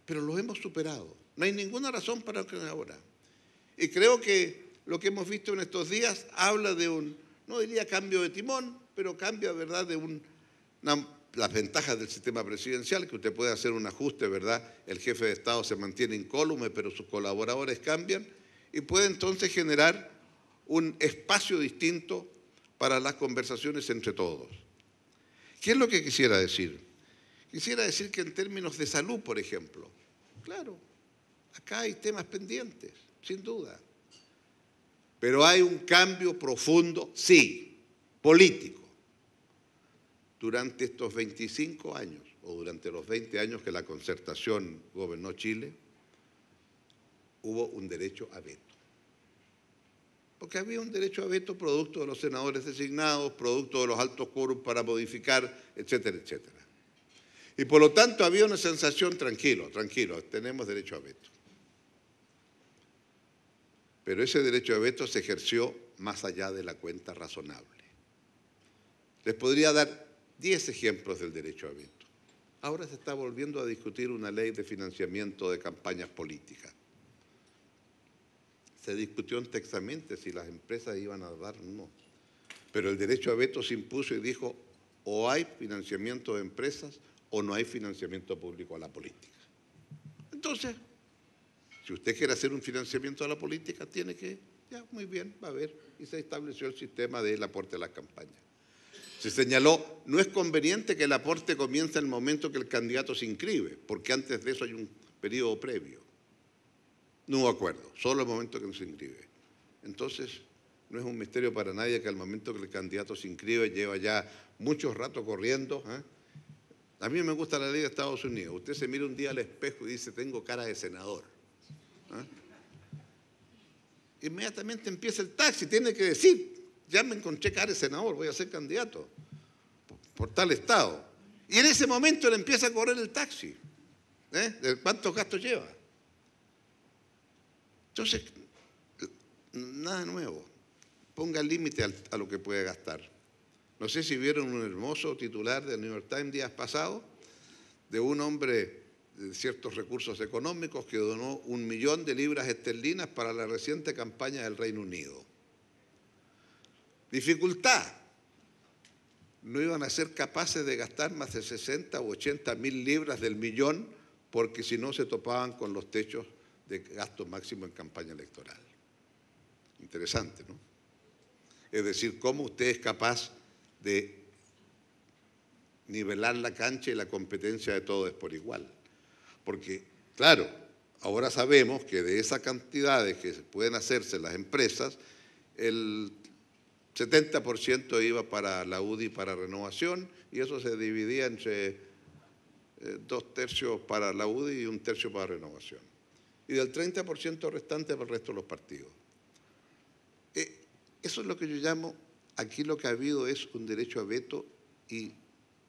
pero los hemos superado. No hay ninguna razón para que ahora. Y creo que lo que hemos visto en estos días habla de un, no diría cambio de timón, pero cambio, ¿verdad?, de las ventajas del sistema presidencial, que usted puede hacer un ajuste, ¿verdad? El jefe de Estado se mantiene incólume, pero sus colaboradores cambian, y puede entonces generar un espacio distinto para las conversaciones entre todos. ¿Qué es lo que quisiera decir? Quisiera decir que en términos de salud, por ejemplo, claro, acá hay temas pendientes, sin duda. Pero hay un cambio profundo, sí, político. Durante estos 25 años, o durante los 20 años que la Concertación gobernó Chile, hubo un derecho a veto. Porque había un derecho a veto producto de los senadores designados, producto de los altos quórum para modificar, etcétera, etcétera. Y por lo tanto había una sensación, tranquilo, tenemos derecho a veto. Pero ese derecho a veto se ejerció más allá de la cuenta razonable. Les podría dar 10 ejemplos del derecho a veto. Ahora se está volviendo a discutir una ley de financiamiento de campañas políticas. Se discutió intensamente si las empresas iban a dar o no. Pero el derecho a veto se impuso y dijo, o hay financiamiento de empresas o no hay financiamiento público a la política. Entonces, si usted quiere hacer un financiamiento a la política, tiene que, ya, muy bien, va a haber. Y se estableció el sistema del aporte a las campañas. Se señaló, no es conveniente que el aporte comience en el momento que el candidato se inscribe, porque antes de eso hay un periodo previo. No hubo acuerdo, solo el momento que se inscribe. Entonces, no es un misterio para nadie que al momento que el candidato se inscribe lleva ya mucho rato corriendo. A mí me gusta la ley de Estados Unidos. Usted se mira un día al espejo y dice, tengo cara de senador. Inmediatamente empieza el taxi, tiene que decir, ya me encontré cara de senador, voy a ser candidato por tal estado. Y en ese momento le empieza a correr el taxi. ¿De cuántos gastos lleva? Entonces, nada nuevo. Ponga límite a lo que puede gastar. No sé si vieron un hermoso titular del New York Times días pasados de un hombre de ciertos recursos económicos que donó 1 millón de libras esterlinas para la reciente campaña del Reino Unido. Dificultad. No iban a ser capaces de gastar más de 60 o 80 mil libras del millón porque si no se topaban con los techos de gasto máximo en campaña electoral. Interesante, ¿no? Es decir, cómo usted es capaz de nivelar la cancha y la competencia de todos por igual. Porque, claro, ahora sabemos que de esas cantidades que pueden hacerse las empresas, el 70% iba para la UDI para renovación y eso se dividía entre 2/3 para la UDI y 1/3 para renovación. Y del 30% restante para el resto de los partidos. Eso es lo que yo llamo, aquí lo que ha habido es un derecho a veto y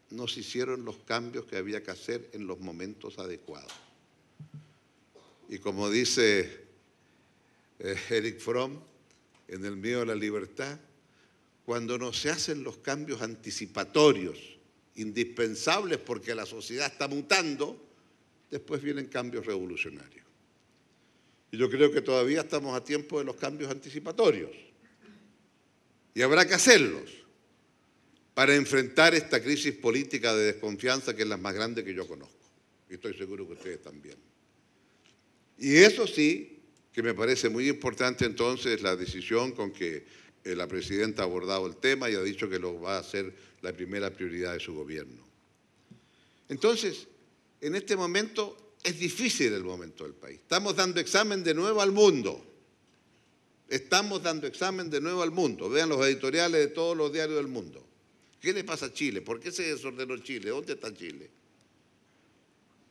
no se hicieron los cambios que había que hacer en los momentos adecuados. Y como dice Erich Fromm, en El miedo a la libertad, cuando no se hacen los cambios anticipatorios, indispensables porque la sociedad está mutando, después vienen cambios revolucionarios. Y yo creo que todavía estamos a tiempo de los cambios anticipatorios. Y habrá que hacerlos para enfrentar esta crisis política de desconfianza que es la más grande que yo conozco. y estoy seguro que ustedes también. Y eso sí, que me parece muy importante entonces la decisión con que la presidenta ha abordado el tema y ha dicho que lo va a hacer la primera prioridad de su gobierno. Entonces, en este momento es difícil el momento del país. Estamos dando examen de nuevo al mundo. Estamos dando examen de nuevo al mundo. Vean los editoriales de todos los diarios del mundo. ¿Qué le pasa a Chile? ¿Por qué se desordenó Chile? ¿Dónde está Chile?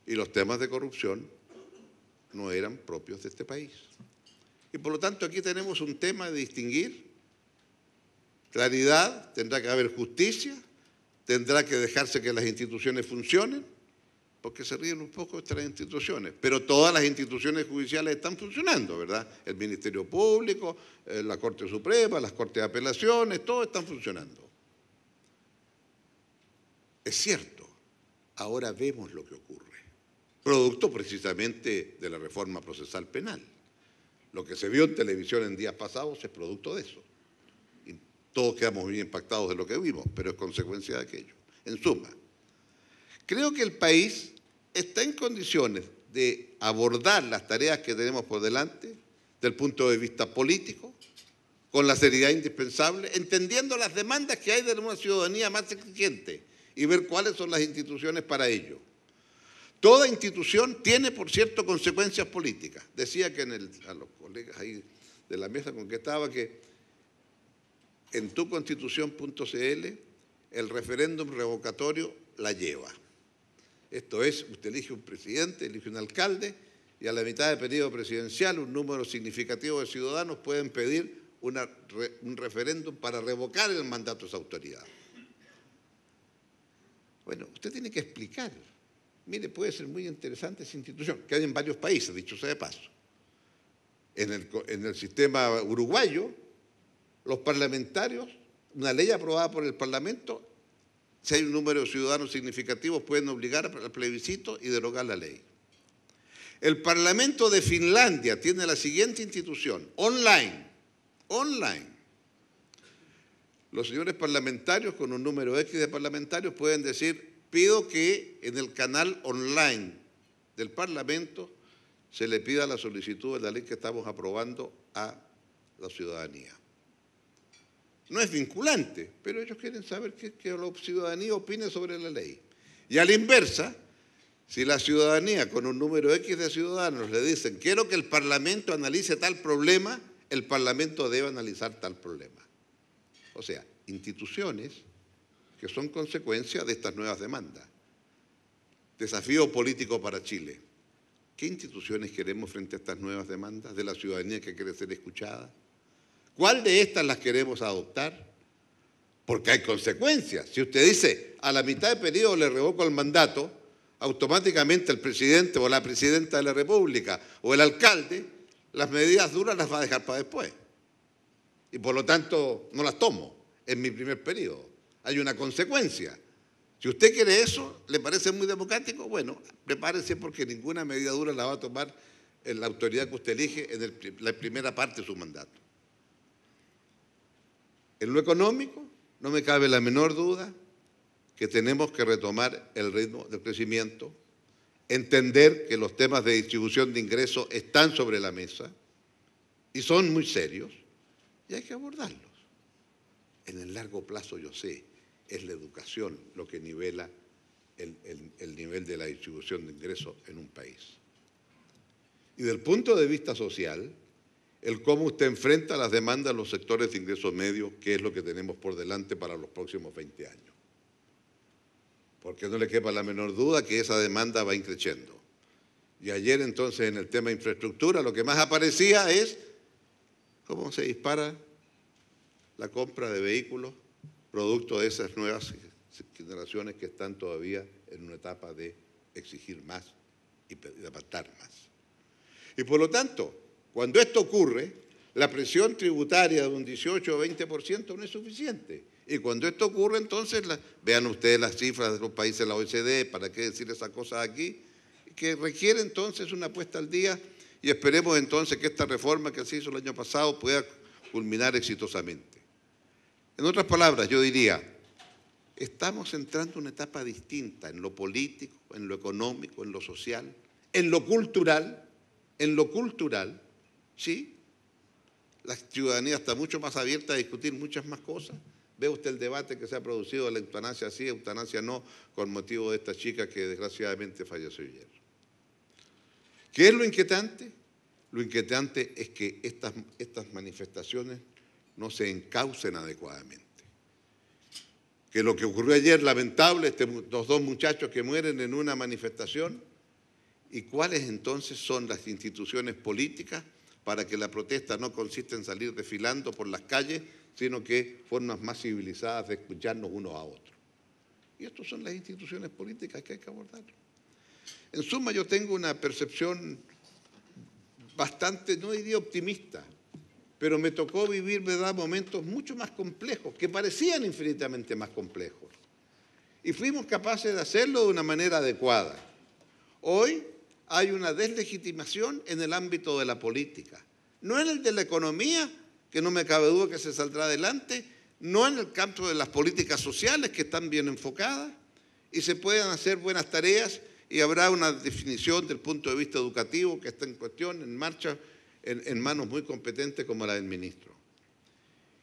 Y los temas de corrupción no eran propios de este país. Y por lo tanto aquí tenemos un tema de distinguir, claridad, tendrá que haber justicia, tendrá que dejarse que las instituciones funcionen, porque se ríen un poco estas instituciones, pero todas las instituciones judiciales están funcionando, ¿verdad? El Ministerio Público, la Corte Suprema, las Cortes de Apelaciones, todos están funcionando. Es cierto, ahora vemos lo que ocurre, producto precisamente de la reforma procesal penal. Lo que se vio en televisión en días pasados es producto de eso. Y todos quedamos muy impactados de lo que vimos, pero es consecuencia de aquello. En suma, creo que el país está en condiciones de abordar las tareas que tenemos por delante desde el punto de vista político, con la seriedad indispensable, entendiendo las demandas que hay de una ciudadanía más exigente y ver cuáles son las instituciones para ello. Toda institución tiene, por cierto, consecuencias políticas. Decía que a los colegas ahí de la mesa con que estaba que en tuconstitución.cl el referéndum revocatorio la lleva. Esto es, usted elige un presidente, elige un alcalde y a la mitad del periodo presidencial un número significativo de ciudadanos pueden pedir un referéndum para revocar el mandato de esa autoridad. Bueno, usted tiene que explicar. Mire, puede ser muy interesante esa institución, que hay en varios países, dicho sea de paso. En el sistema uruguayo, los parlamentarios, una ley aprobada por el Parlamento, si hay un número de ciudadanos significativos, pueden obligar al plebiscito y derogar la ley. El Parlamento de Finlandia tiene la siguiente institución, online. Los señores parlamentarios, con un número X de parlamentarios, pueden decir: pido que en el canal online del Parlamento se le pida la solicitud de la ley que estamos aprobando a la ciudadanía. No es vinculante, pero ellos quieren saber que la ciudadanía opine sobre la ley. Y a la inversa, si la ciudadanía con un número X de ciudadanos le dicen: quiero que el Parlamento analice tal problema, el Parlamento debe analizar tal problema. O sea, instituciones que son consecuencia de estas nuevas demandas. Desafío político para Chile. ¿Qué instituciones queremos frente a estas nuevas demandas de la ciudadanía que quiere ser escuchada? ¿Cuál de estas las queremos adoptar? Porque hay consecuencias. Si usted dice, a la mitad del periodo le revoco el mandato, automáticamente el presidente o la presidenta de la República o el alcalde, las medidas duras las va a dejar para después. Y por lo tanto no las tomo en mi primer periodo. Hay una consecuencia. Si usted quiere eso, ¿le parece muy democrático? Bueno, prepárese porque ninguna medida dura la va a tomar en la autoridad que usted elige en la primera parte de su mandato. En lo económico, no me cabe la menor duda que tenemos que retomar el ritmo del crecimiento, entender que los temas de distribución de ingresos están sobre la mesa y son muy serios y hay que abordarlos. En el largo plazo, yo sé, es la educación lo que nivela el nivel de la distribución de ingresos en un país. Y del punto de vista social, el cómo usted enfrenta las demandas de los sectores de ingresos medios, que es lo que tenemos por delante para los próximos 20 años. Porque no le quepa la menor duda que esa demanda va increciendo. Y ayer entonces en el tema de infraestructura lo que más aparecía es cómo se dispara la compra de vehículos producto de esas nuevas generaciones que están todavía en una etapa de exigir más y de pactar más. Y por lo tanto, cuando esto ocurre, la presión tributaria de un 18 o 20% no es suficiente. Y cuando esto ocurre, entonces, vean ustedes las cifras de los países de la OECD, para qué decir esas cosas aquí, que requiere entonces una puesta al día y esperemos entonces que esta reforma que se hizo el año pasado pueda culminar exitosamente. En otras palabras, yo diría, estamos entrando en una etapa distinta en lo político, en lo económico, en lo social, en lo cultural, ¿sí? La ciudadanía está mucho más abierta a discutir muchas más cosas. Ve usted el debate que se ha producido de la eutanasia sí, eutanasia no, con motivo de esta chica que desgraciadamente falleció ayer. ¿Qué es lo inquietante? Lo inquietante es que estas manifestaciones no se encaucen adecuadamente. Que lo que ocurrió ayer, lamentable, los dos muchachos que mueren en una manifestación, ¿y cuáles entonces son las instituciones políticas para que la protesta no consista en salir desfilando por las calles, sino que formas más civilizadas de escucharnos unos a otros? Y estas son las instituciones políticas que hay que abordar. En suma, yo tengo una percepción bastante, no diría optimista, pero me tocó vivir, ¿verdad?, momentos mucho más complejos, que parecían infinitamente más complejos. Y fuimos capaces de hacerlo de una manera adecuada. Hoy hay una deslegitimación en el ámbito de la política, no en el de la economía, que no me cabe duda que se saldrá adelante, no en el campo de las políticas sociales, que están bien enfocadas, y se pueden hacer buenas tareas, y habrá una definición del punto de vista educativo que está en cuestión, en marcha, en manos muy competentes como la del ministro.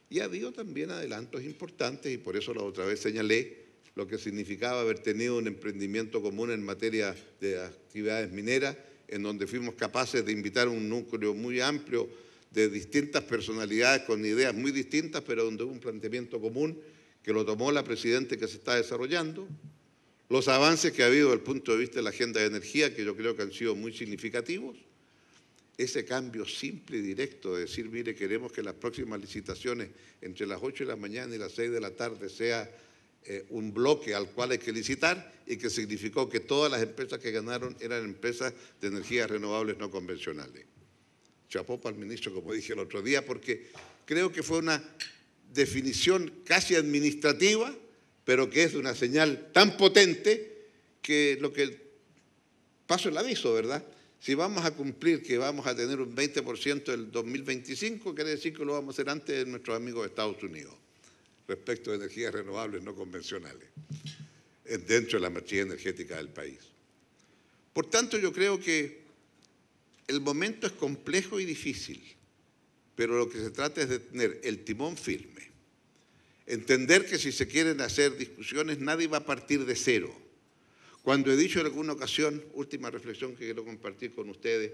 Y ha habido también adelantos importantes, y por eso la otra vez señalé lo que significaba haber tenido un emprendimiento común en materia de actividades mineras, en donde fuimos capaces de invitar un núcleo muy amplio de distintas personalidades con ideas muy distintas, pero donde hubo un planteamiento común que lo tomó la Presidenta, que se está desarrollando. Los avances que ha habido desde el punto de vista de la agenda de energía, que yo creo que han sido muy significativos. Ese cambio simple y directo de decir, mire, queremos que las próximas licitaciones entre las 8 de la mañana y las 6 de la tarde sea un bloque al cual hay que licitar, y que significó que todas las empresas que ganaron eran empresas de energías renovables no convencionales. Chapó para el ministro, como dije el otro día, porque creo que fue una definición casi administrativa, pero que es de una señal tan potente que lo que paso el aviso, ¿verdad? Si vamos a cumplir que vamos a tener un 20% del 2025, quiere decir que lo vamos a hacer antes de nuestros amigos de Estados Unidos, respecto de energías renovables no convencionales, dentro de la matriz energética del país. Por tanto, yo creo que el momento es complejo y difícil, pero lo que se trata es de tener el timón firme. Entender que si se quieren hacer discusiones, nadie va a partir de cero. Cuando he dicho en alguna ocasión, última reflexión que quiero compartir con ustedes,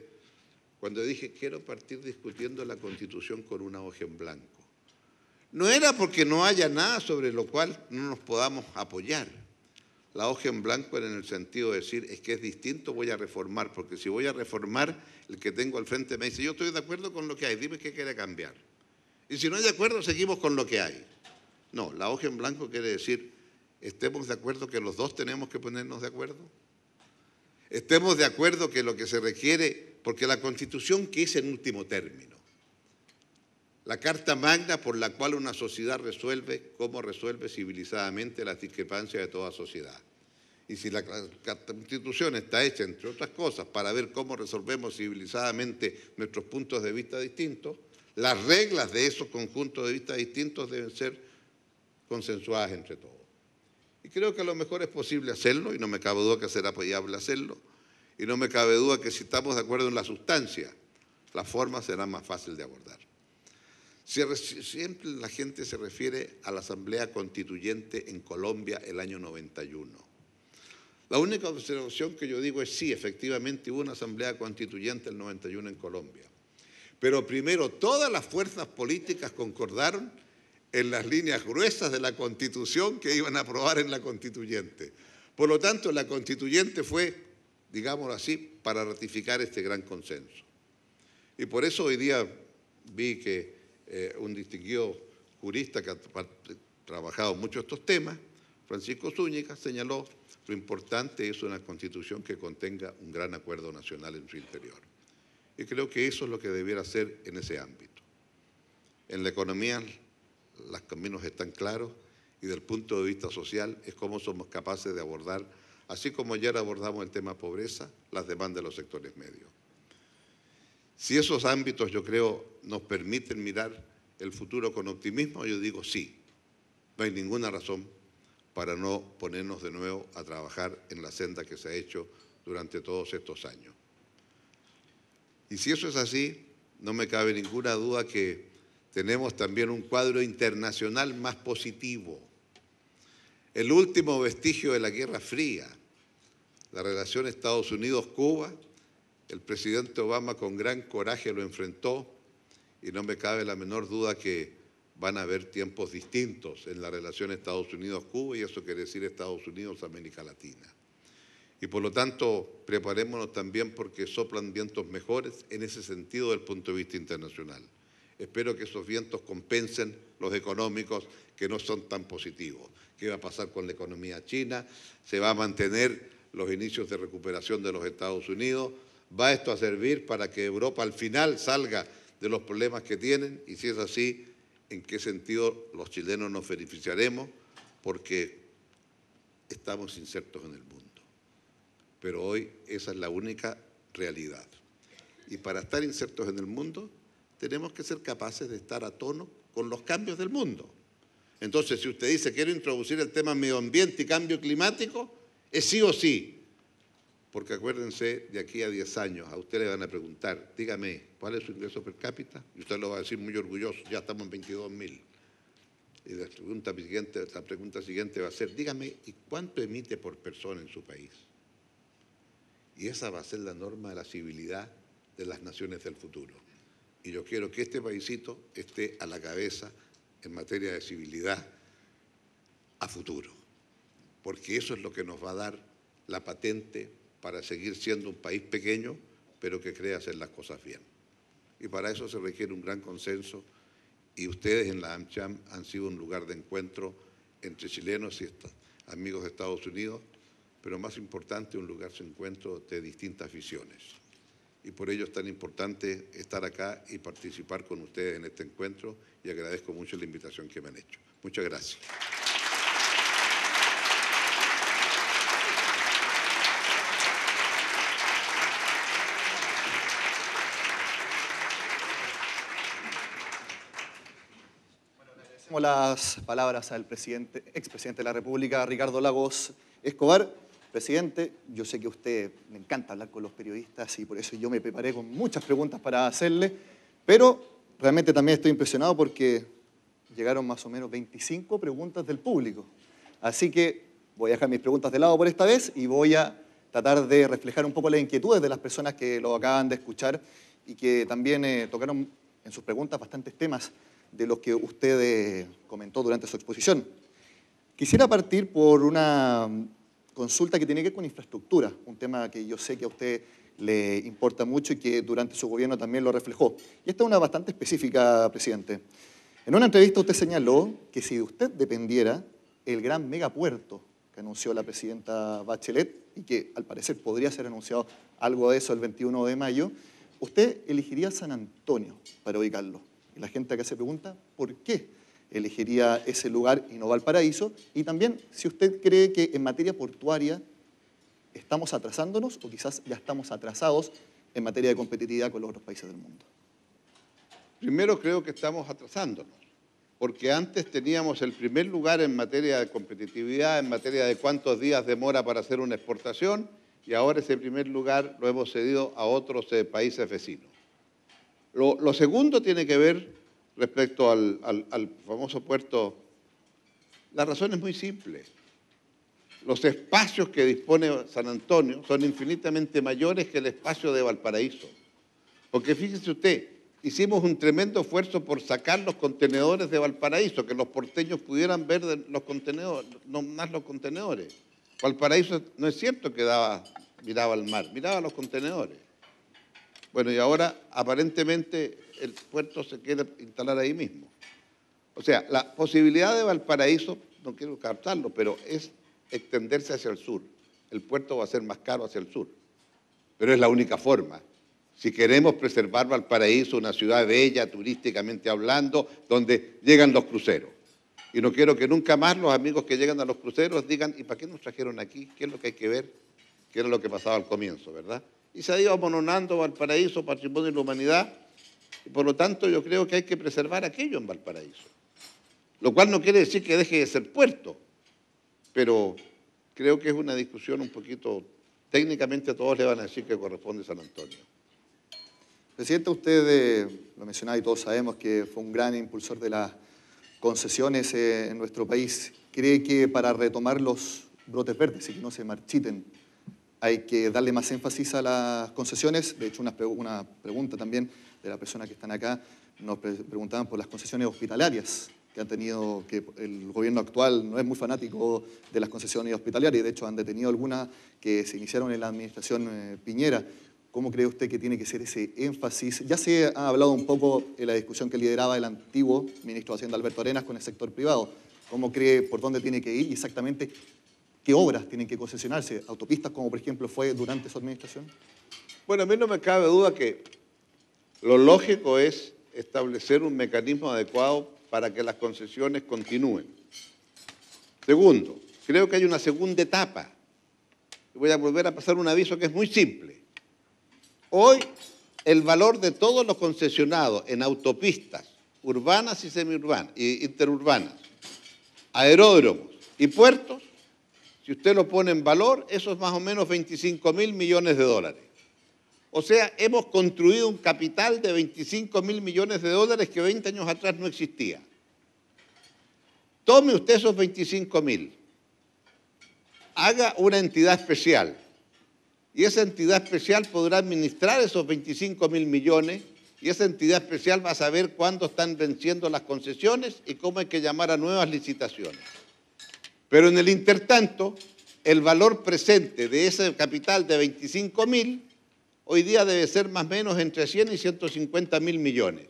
cuando dije quiero partir discutiendo la Constitución con una hoja en blanco, no era porque no haya nada sobre lo cual no nos podamos apoyar. La hoja en blanco era en el sentido de decir, es que es distinto, voy a reformar, porque si voy a reformar, el que tengo al frente me dice, yo estoy de acuerdo con lo que hay, dime qué quiere cambiar. Y si no hay de acuerdo, seguimos con lo que hay. No, la hoja en blanco quiere decir, estemos de acuerdo que los dos tenemos que ponernos de acuerdo. Estemos de acuerdo que lo que se requiere, porque la Constitución, ¿qué es en último término? La Carta Magna por la cual una sociedad resuelve cómo resuelve civilizadamente las discrepancias de toda sociedad. Y si la Constitución está hecha, entre otras cosas, para ver cómo resolvemos civilizadamente nuestros puntos de vista distintos, las reglas de esos conjuntos de vista distintos deben ser consensuadas entre todos. Y creo que a lo mejor es posible hacerlo, y no me cabe duda que será apoyable hacerlo, y no me cabe duda que si estamos de acuerdo en la sustancia, la forma será más fácil de abordar. Siempre la gente se refiere a la Asamblea Constituyente en Colombia el año 91. La única observación que yo digo es sí, efectivamente hubo una Asamblea Constituyente el 91 en Colombia. Pero primero, todas las fuerzas políticas concordaron en las líneas gruesas de la Constitución que iban a aprobar en la Constituyente. Por lo tanto, la Constituyente fue, digámoslo así, para ratificar este gran consenso. Y por eso hoy día vi que un distinguido jurista que ha trabajado mucho estos temas, Francisco Zúñiga, señaló lo importante es una Constitución que contenga un gran acuerdo nacional en su interior. Y creo que eso es lo que debiera ser en ese ámbito. En la economía los caminos están claros, y del punto de vista social es cómo somos capaces de abordar, así como ayer abordamos el tema pobreza, las demandas de los sectores medios. Si esos ámbitos, yo creo, nos permiten mirar el futuro con optimismo, yo digo sí, no hay ninguna razón para no ponernos de nuevo a trabajar en la senda que se ha hecho durante todos estos años. Y si eso es así, no me cabe ninguna duda que tenemos también un cuadro internacional más positivo. El último vestigio de la Guerra Fría, la relación Estados Unidos-Cuba, el presidente Obama con gran coraje lo enfrentó y no me cabe la menor duda que van a haber tiempos distintos en la relación Estados Unidos-Cuba y eso quiere decir Estados Unidos-América Latina. Y por lo tanto, preparémonos también porque soplan vientos mejores en ese sentido desde el punto de vista internacional. Espero que esos vientos compensen los económicos que no son tan positivos. ¿Qué va a pasar con la economía china? ¿Se va a mantener los inicios de recuperación de los Estados Unidos? ¿Va esto a servir para que Europa al final salga de los problemas que tienen? Y si es así, ¿en qué sentido los chilenos nos beneficiaremos? Porque estamos insertos en el mundo. Pero hoy esa es la única realidad. Y para estar insertos en el mundo, tenemos que ser capaces de estar a tono con los cambios del mundo. Entonces, si usted dice, quiero introducir el tema medio ambiente y cambio climático, es sí o sí. Porque acuérdense, de aquí a 10 años, a usted le van a preguntar, dígame, ¿cuál es su ingreso per cápita? Y usted lo va a decir muy orgulloso, ya estamos en 22.000. Y la pregunta siguiente va a ser, dígame, ¿y cuánto emite por persona en su país? Y esa va a ser la norma de la civilidad de las naciones del futuro. Y yo quiero que este paísito esté a la cabeza en materia de civilidad a futuro. Porque eso es lo que nos va a dar la patente para seguir siendo un país pequeño, pero que cree hacer las cosas bien. Y para eso se requiere un gran consenso, y ustedes en la AmCham han sido un lugar de encuentro entre chilenos y amigos de Estados Unidos, pero más importante, un lugar de encuentro de distintas visiones. Y por ello es tan importante estar acá y participar con ustedes en este encuentro, y agradezco mucho la invitación que me han hecho. Muchas gracias. Las palabras al expresidente de la República, Ricardo Lagos Escobar. Presidente, yo sé que a usted le encanta hablar con los periodistas y por eso yo me preparé con muchas preguntas para hacerle, pero realmente también estoy impresionado porque llegaron más o menos 25 preguntas del público. Así que voy a dejar mis preguntas de lado por esta vez y voy a tratar de reflejar un poco las inquietudes de las personas que lo acaban de escuchar y que también tocaron en sus preguntas bastantes temas de los que usted comentó durante su exposición. Quisiera partir por una consulta que tiene que ver con infraestructura, un tema que yo sé que a usted le importa mucho y que durante su gobierno también lo reflejó. Y esta es una bastante específica, presidente. En una entrevista usted señaló que si de usted dependiera el gran megapuerto que anunció la presidenta Bachelet, y que al parecer podría ser anunciado algo de eso el 21 de mayo, usted elegiría San Antonio para ubicarlo. Y la gente acá se pregunta, ¿por qué elegiría ese lugar y no Valparaíso? Y también, si usted cree que en materia portuaria estamos atrasándonos o quizás ya estamos atrasados en materia de competitividad con los otros países del mundo. Primero creo que estamos atrasándonos, porque antes teníamos el primer lugar en materia de competitividad, en materia de cuántos días demora para hacer una exportación, y ahora ese primer lugar lo hemos cedido a otros países vecinos. Lo segundo tiene que ver respecto al famoso puerto. La razón es muy simple. Los espacios que dispone San Antonio son infinitamente mayores que el espacio de Valparaíso. Porque fíjese usted, hicimos un tremendo esfuerzo por sacar los contenedores de Valparaíso, que los porteños pudieran ver los contenedores, no más los contenedores. Valparaíso no es cierto que miraba al mar, miraba los contenedores. Bueno, y ahora aparentemente el puerto se quiere instalar ahí mismo. O sea, la posibilidad de Valparaíso, no quiero captarlo, pero es extenderse hacia el sur. El puerto va a ser más caro hacia el sur, pero es la única forma. Si queremos preservar Valparaíso, una ciudad bella, turísticamente hablando, donde llegan los cruceros. Y no quiero que nunca más los amigos que llegan a los cruceros digan, ¿y para qué nos trajeron aquí? ¿Qué es lo que hay que ver? Que era lo que pasaba al comienzo, ¿verdad? Y se ha ido abandonando Valparaíso, patrimonio de la humanidad, y por lo tanto yo creo que hay que preservar aquello en Valparaíso. Lo cual no quiere decir que deje de ser puerto, pero creo que es una discusión un poquito, técnicamente todos le van a decir que corresponde a San Antonio. Presidente, usted lo mencionaba y todos sabemos que fue un gran impulsor de las concesiones en nuestro país. ¿Cree que para retomar los brotes verdes y que no se marchiten hay que darle más énfasis a las concesiones? De hecho, una pregunta también de la persona que están acá, nos preguntaban por las concesiones hospitalarias que han tenido, que el gobierno actual no es muy fanático de las concesiones hospitalarias, de hecho han detenido algunas que se iniciaron en la administración Piñera. ¿Cómo cree usted que tiene que ser ese énfasis? Ya se ha hablado un poco en la discusión que lideraba el antiguo ministro de Hacienda, Alberto Arenas, con el sector privado. ¿Cómo cree por dónde tiene que ir y exactamente qué obras tienen que concesionarse? ¿Autopistas como por ejemplo fue durante su administración? Bueno, a mí no me cabe duda que lo lógico es establecer un mecanismo adecuado para que las concesiones continúen. Segundo, creo que hay una segunda etapa. Voy a volver a pasar un aviso que es muy simple. Hoy, el valor de todos los concesionados en autopistas urbanas y semiurbanas, e interurbanas, aeródromos y puertos, si usted lo pone en valor, eso es más o menos 25.000 millones de dólares. O sea, hemos construido un capital de 25.000 millones de dólares que 20 años atrás no existía. Tome usted esos 25.000, haga una entidad especial, y esa entidad especial podrá administrar esos 25.000 millones, y esa entidad especial va a saber cuándo están venciendo las concesiones y cómo hay que llamar a nuevas licitaciones. Pero en el intertanto, el valor presente de ese capital de 25.000 hoy día debe ser más o menos entre 100 y 150.000 millones.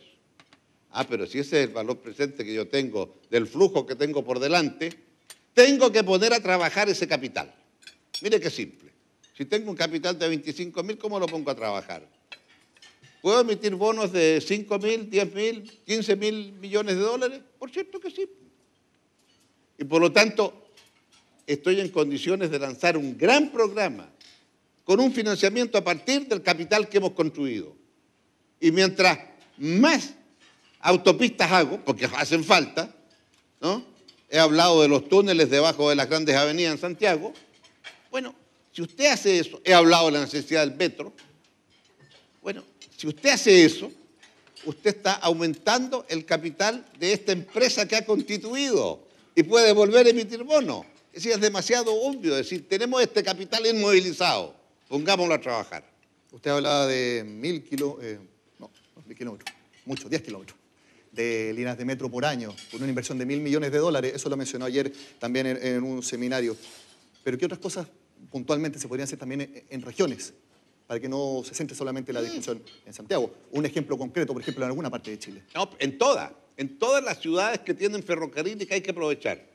Ah, pero si ese es el valor presente que yo tengo del flujo que tengo por delante, tengo que poner a trabajar ese capital. Mire qué simple. Si tengo un capital de 25.000, ¿cómo lo pongo a trabajar? ¿Puedo emitir bonos de 5.000, 10.000, 15.000 millones de dólares? Por cierto que sí. Y por lo tanto, estoy en condiciones de lanzar un gran programa con un financiamiento a partir del capital que hemos construido. Y mientras más autopistas hago, porque hacen falta, ¿no? He hablado de los túneles debajo de las grandes avenidas en Santiago. Bueno, si usted hace eso, he hablado de la necesidad del metro. Bueno, si usted hace eso, usted está aumentando el capital de esta empresa que ha constituido y puede volver a emitir bonos. Es decir, es demasiado obvio decir, tenemos este capital inmovilizado, pongámoslo a trabajar. Usted hablaba de 1.000 kilómetros, mucho, 10 kilómetros de líneas de metro por año, con una inversión de 1.000 millones de dólares, eso lo mencionó ayer también en un seminario. Pero ¿qué otras cosas puntualmente se podrían hacer también en regiones, para que no se centre solamente la discusión en Santiago? Un ejemplo concreto, por ejemplo, en alguna parte de Chile. No, en todas las ciudades que tienen ferrocarril y que hay que aprovechar.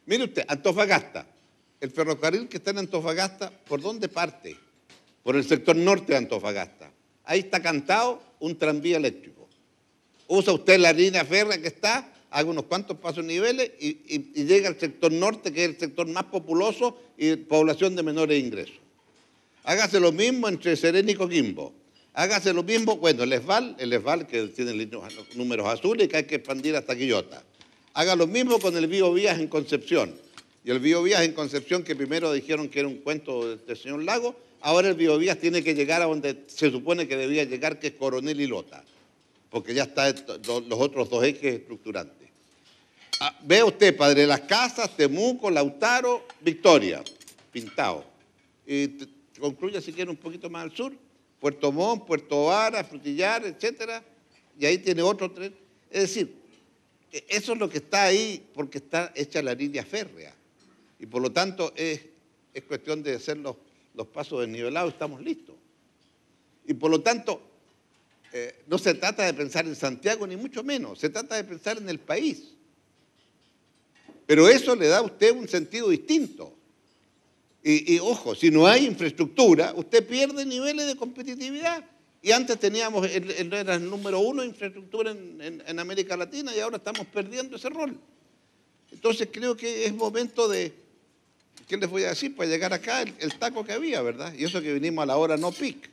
Mire usted, Antofagasta, el ferrocarril que está en Antofagasta, ¿por dónde parte? Por el sector norte de Antofagasta. Ahí está cantado un tranvía eléctrico. Usa usted la línea férrea que está, haga unos cuantos pasos niveles y llega al sector norte, que es el sector más populoso y población de menores ingresos. Hágase lo mismo entre Serena y Coquimbo. Hágase lo mismo, bueno, el ESVAL que tiene números azules y que hay que expandir hasta Quillota. Haga lo mismo con el Biobías en Concepción. Y el Biobías en Concepción, que primero dijeron que era un cuento del señor Lago, ahora el Biobías tiene que llegar a donde se supone que debía llegar, que es Coronel y Lota, porque ya están los otros dos ejes estructurantes. Vea usted, Padre Las Casas, Temuco, Lautaro, Victoria, pintado. Y concluya si quiere un poquito más al sur, Puerto Montt, Puerto Vara, Frutillar, etcétera, y ahí tiene otro tren. Es decir, eso es lo que está ahí porque está hecha la línea férrea. Y por lo tanto es cuestión de hacer los pasos desnivelados y estamos listos. Y por lo tanto, no se trata de pensar en Santiago ni mucho menos, se trata de pensar en el país. Pero eso le da a usted un sentido distinto. Y ojo, si no hay infraestructura, usted pierde niveles de competitividad. Y antes teníamos, era el número 1 de infraestructura en América Latina y ahora estamos perdiendo ese rol. Entonces creo que es momento de, ¿qué les voy a decir? Para llegar acá, el taco que había, ¿verdad? Y eso que vinimos a la hora no peak.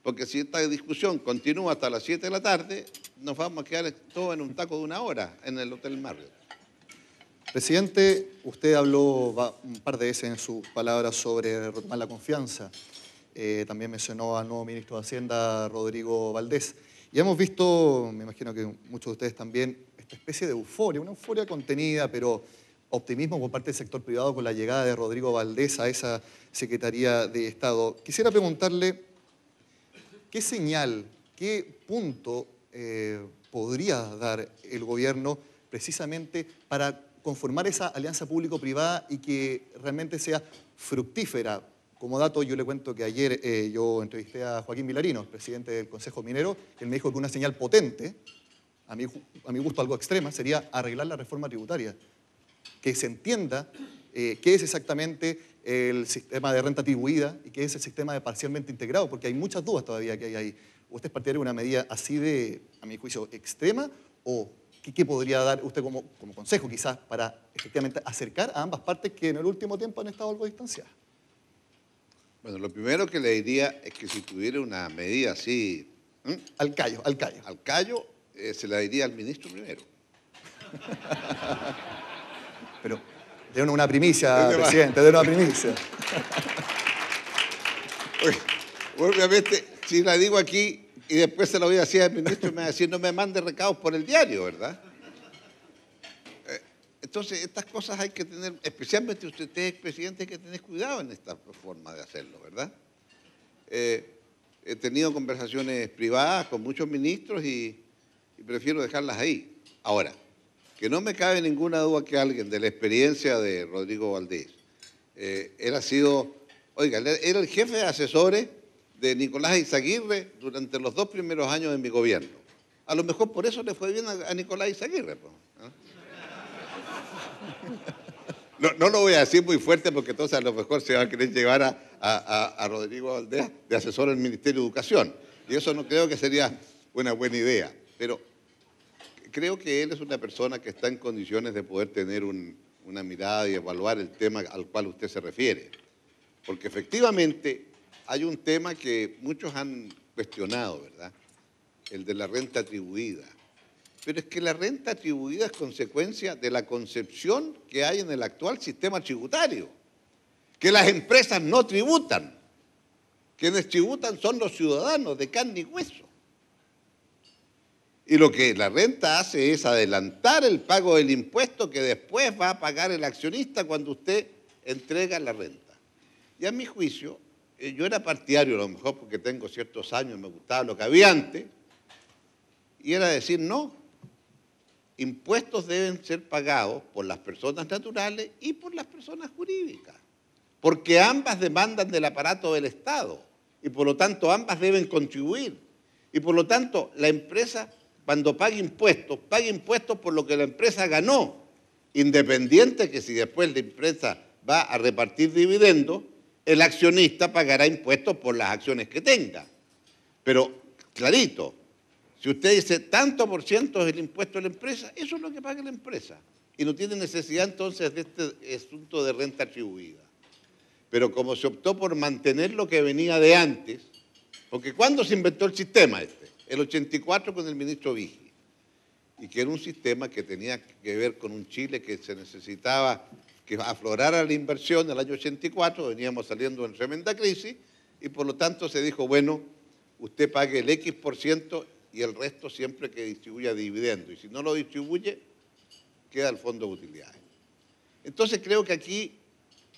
Porque si esta discusión continúa hasta las 7 de la tarde, nos vamos a quedar todos en un taco de 1 hora en el Hotel Marriott. Presidente, usted habló un par de veces en sus palabras sobre retomar la confianza. También mencionó al nuevo ministro de Hacienda, Rodrigo Valdés. Y hemos visto, me imagino que muchos de ustedes también, esta especie de euforia, una euforia contenida, pero optimismo por parte del sector privado con la llegada de Rodrigo Valdés a esa Secretaría de Estado. Quisiera preguntarle, ¿qué señal, qué punto podría dar el gobierno precisamente para conformar esa alianza público-privada y que realmente sea fructífera? Como dato, yo le cuento que ayer yo entrevisté a Joaquín Vilarino, presidente del Consejo Minero, que él me dijo que una señal potente, a mi gusto algo extrema, sería arreglar la reforma tributaria. Que se entienda qué es exactamente el sistema de renta atribuida y qué es el sistema de parcialmente integrado, porque hay muchas dudas todavía que hay ahí. ¿Usted es partidario de una medida así de, a mi juicio, extrema? ¿O qué podría dar usted como consejo, quizás, para efectivamente acercar a ambas partes que en el último tiempo han estado algo distanciadas? Bueno, lo primero que le diría es que si tuviera una medida así... Al callo. Al callo, se la diría al ministro primero. Pero denos una primicia, presidente, denos una primicia. Obviamente, si la digo aquí y después se la voy a decir al ministro, me va a decir, no me mande recados por el diario, ¿verdad? Entonces, estas cosas hay que tener, especialmente usted es presidente, hay que tener cuidado en esta forma de hacerlo, ¿verdad? He tenido conversaciones privadas con muchos ministros y prefiero dejarlas ahí. Ahora, que no me cabe ninguna duda que alguien de la experiencia de Rodrigo Valdés, él ha sido, oiga, era el jefe de asesores de Nicolás Izaguirre durante los 2 primeros años de mi gobierno. A lo mejor por eso le fue bien a Nicolás Izaguirre, ¿no? No lo voy a decir muy fuerte porque entonces a lo mejor se va a querer llevar a Rodrigo Valdés de asesor del Ministerio de Educación. Y eso no creo que sería una buena idea. Pero creo que él es una persona que está en condiciones de poder tener una mirada y evaluar el tema al cual usted se refiere. Porque efectivamente hay un tema que muchos han cuestionado, ¿verdad? El de la renta atribuida. Pero es que la renta atribuida es consecuencia de la concepción que hay en el actual sistema tributario. Que las empresas no tributan. Quienes tributan son los ciudadanos de carne y hueso. Y lo que la renta hace es adelantar el pago del impuesto que después va a pagar el accionista cuando usted entrega la renta. Y a mi juicio, yo era partidario, a lo mejor porque tengo ciertos años, me gustaba lo que había antes, y era decir, no, impuestos deben ser pagados por las personas naturales y por las personas jurídicas, porque ambas demandan del aparato del Estado y por lo tanto ambas deben contribuir. Y por lo tanto la empresa, cuando pague impuestos por lo que la empresa ganó, independiente que si después la empresa va a repartir dividendos, el accionista pagará impuestos por las acciones que tenga. Pero, clarito, si usted dice tanto por ciento es el impuesto de la empresa, eso es lo que paga la empresa. Y no tiene necesidad entonces de este asunto de renta atribuida. Pero como se optó por mantener lo que venía de antes, porque ¿cuándo se inventó el sistema este? El 84 con el ministro Vigil. Y que era un sistema que tenía que ver con un Chile que se necesitaba que aflorara la inversión en el año 84, veníamos saliendo en tremenda crisis, y por lo tanto se dijo, bueno, usted pague el X% y el resto siempre que distribuya dividendos. Y si no lo distribuye, queda el fondo de utilidades. Entonces creo que aquí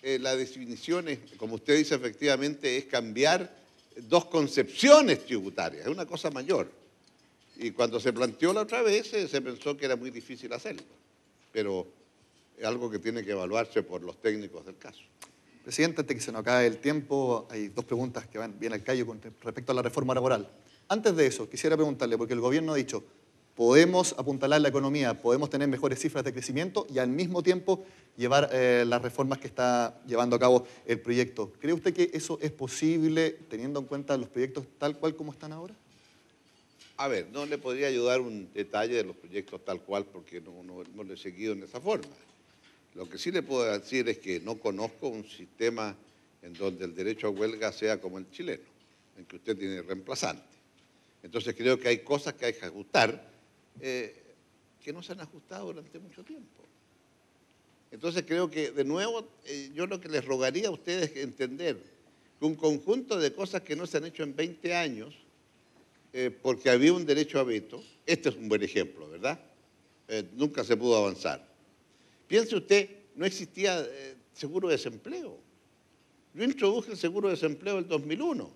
la definición, como usted dice efectivamente, es cambiar 2 concepciones tributarias, es una cosa mayor. Y cuando se planteó la otra vez, se pensó que era muy difícil hacerlo. Pero es algo que tiene que evaluarse por los técnicos del caso. Presidente, antes que se nos acabe el tiempo, hay 2 preguntas que van bien al callo con respecto a la reforma laboral. Antes de eso, quisiera preguntarle, porque el gobierno ha dicho, podemos apuntalar la economía, podemos tener mejores cifras de crecimiento y al mismo tiempo llevar las reformas que está llevando a cabo el proyecto. ¿Cree usted que eso es posible teniendo en cuenta los proyectos tal cual como están ahora? A ver, no le podría ayudar un detalle de los proyectos tal cual porque no lo he seguido en esa forma. Lo que sí le puedo decir es que no conozco un sistema en donde el derecho a huelga sea como el chileno, en que usted tiene reemplazante. Entonces creo que hay cosas que hay que ajustar que no se han ajustado durante mucho tiempo. Entonces creo que, de nuevo, yo lo que les rogaría a ustedes es entender que un conjunto de cosas que no se han hecho en 20 años, porque había un derecho a veto, este es un buen ejemplo, ¿verdad? Nunca se pudo avanzar. Piense usted, no existía seguro de desempleo. Yo introduje el seguro de desempleo en el 2001.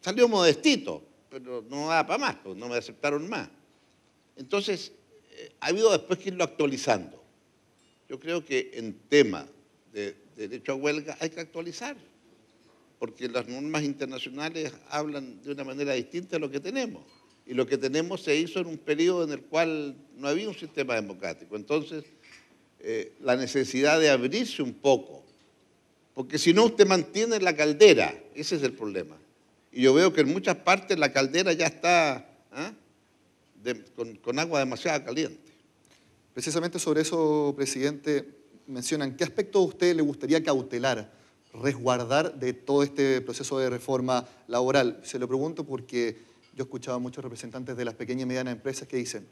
Salió modestito, pero no daba para más, pues no me aceptaron más. Entonces, ha habido después que irlo actualizando. Yo creo que en tema de derecho a huelga hay que actualizar, porque las normas internacionales hablan de una manera distinta de lo que tenemos. Y lo que tenemos se hizo en un periodo en el cual no había un sistema democrático. Entonces, la necesidad de abrirse un poco, porque si no usted mantiene la caldera, ese es el problema. Y yo veo que en muchas partes la caldera ya está con agua demasiado caliente. Precisamente sobre eso, presidente, mencionan, ¿qué aspecto a usted le gustaría cautelar, resguardar de todo este proceso de reforma laboral? Se lo pregunto porque yo he escuchado a muchos representantes de las pequeñas y medianas empresas que dicen,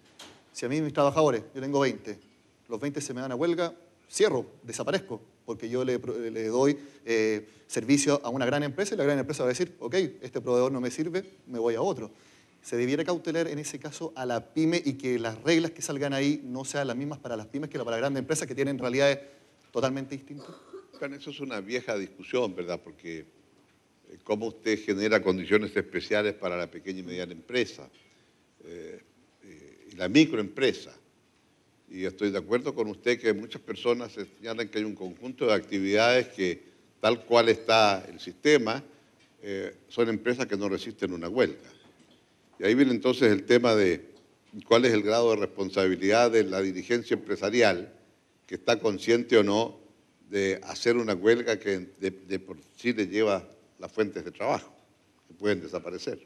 si a mí mis trabajadores, yo tengo 20, los 20 se me dan a huelga, cierro, desaparezco, porque yo le doy servicio a una gran empresa y la gran empresa va a decir, ok, este proveedor no me sirve, me voy a otro. ¿Se debiera cautelar en ese caso a la pyme y que las reglas que salgan ahí no sean las mismas para las pymes que para las grandes empresas que tienen realidades totalmente distintas? Bueno, eso es una vieja discusión, ¿verdad? Porque cómo usted genera condiciones especiales para la pequeña y mediana empresa y la microempresa. Y estoy de acuerdo con usted que muchas personas señalan que hay un conjunto de actividades que, tal cual está el sistema, son empresas que no resisten una huelga. Y ahí viene entonces el tema de cuál es el grado de responsabilidad de la dirigencia empresarial que está consciente o no de hacer una huelga que de por sí le lleva las fuentes de trabajo, que pueden desaparecer.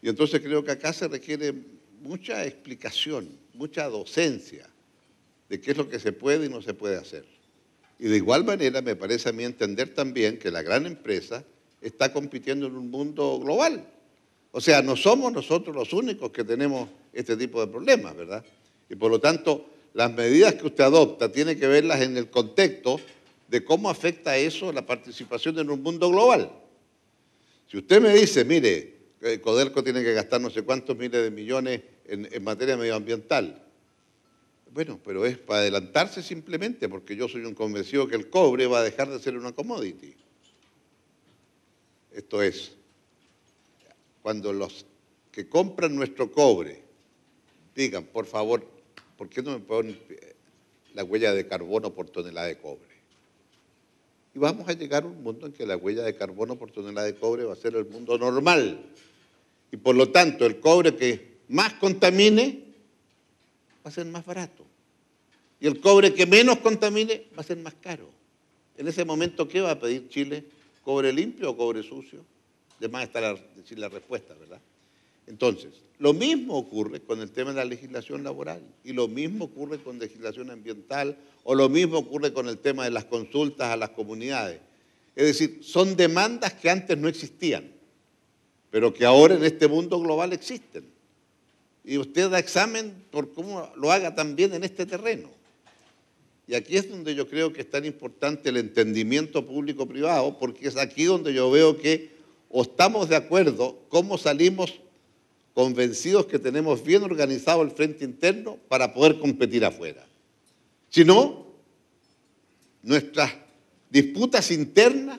Y entonces creo que acá se requiere mucha explicación, mucha docencia de qué es lo que se puede y no se puede hacer. Y de igual manera me parece a mí entender también que la gran empresa está compitiendo en un mundo global. O sea, no somos nosotros los únicos que tenemos este tipo de problemas, ¿verdad? Y por lo tanto, las medidas que usted adopta tiene que verlas en el contexto de cómo afecta eso la participación en un mundo global. Si usted me dice, mire, Codelco tiene que gastar no sé cuántos miles de millones en materia medioambiental. Bueno, pero es para adelantarse simplemente, porque yo soy un convencido que el cobre va a dejar de ser una commodity. Esto es, cuando los que compran nuestro cobre digan, por favor, ¿por qué no me ponen la huella de carbono por tonelada de cobre? Y vamos a llegar a un mundo en que la huella de carbono por tonelada de cobre va a ser el mundo normal. Y por lo tanto, el cobre que más contamine va a ser más barato. Y el cobre que menos contamine va a ser más caro. En ese momento, ¿qué va a pedir Chile? ¿Cobre limpio o cobre sucio? De más está decir la respuesta, ¿verdad? Entonces, lo mismo ocurre con el tema de la legislación laboral y lo mismo ocurre con legislación ambiental o lo mismo ocurre con el tema de las consultas a las comunidades. Es decir, son demandas que antes no existían, pero que ahora en este mundo global existen. Y usted da examen por cómo lo haga también en este terreno. Y aquí es donde yo creo que es tan importante el entendimiento público-privado, porque es aquí donde yo veo que o estamos de acuerdo cómo salimos convencidos que tenemos bien organizado el frente interno para poder competir afuera. Si no, nuestras disputas internas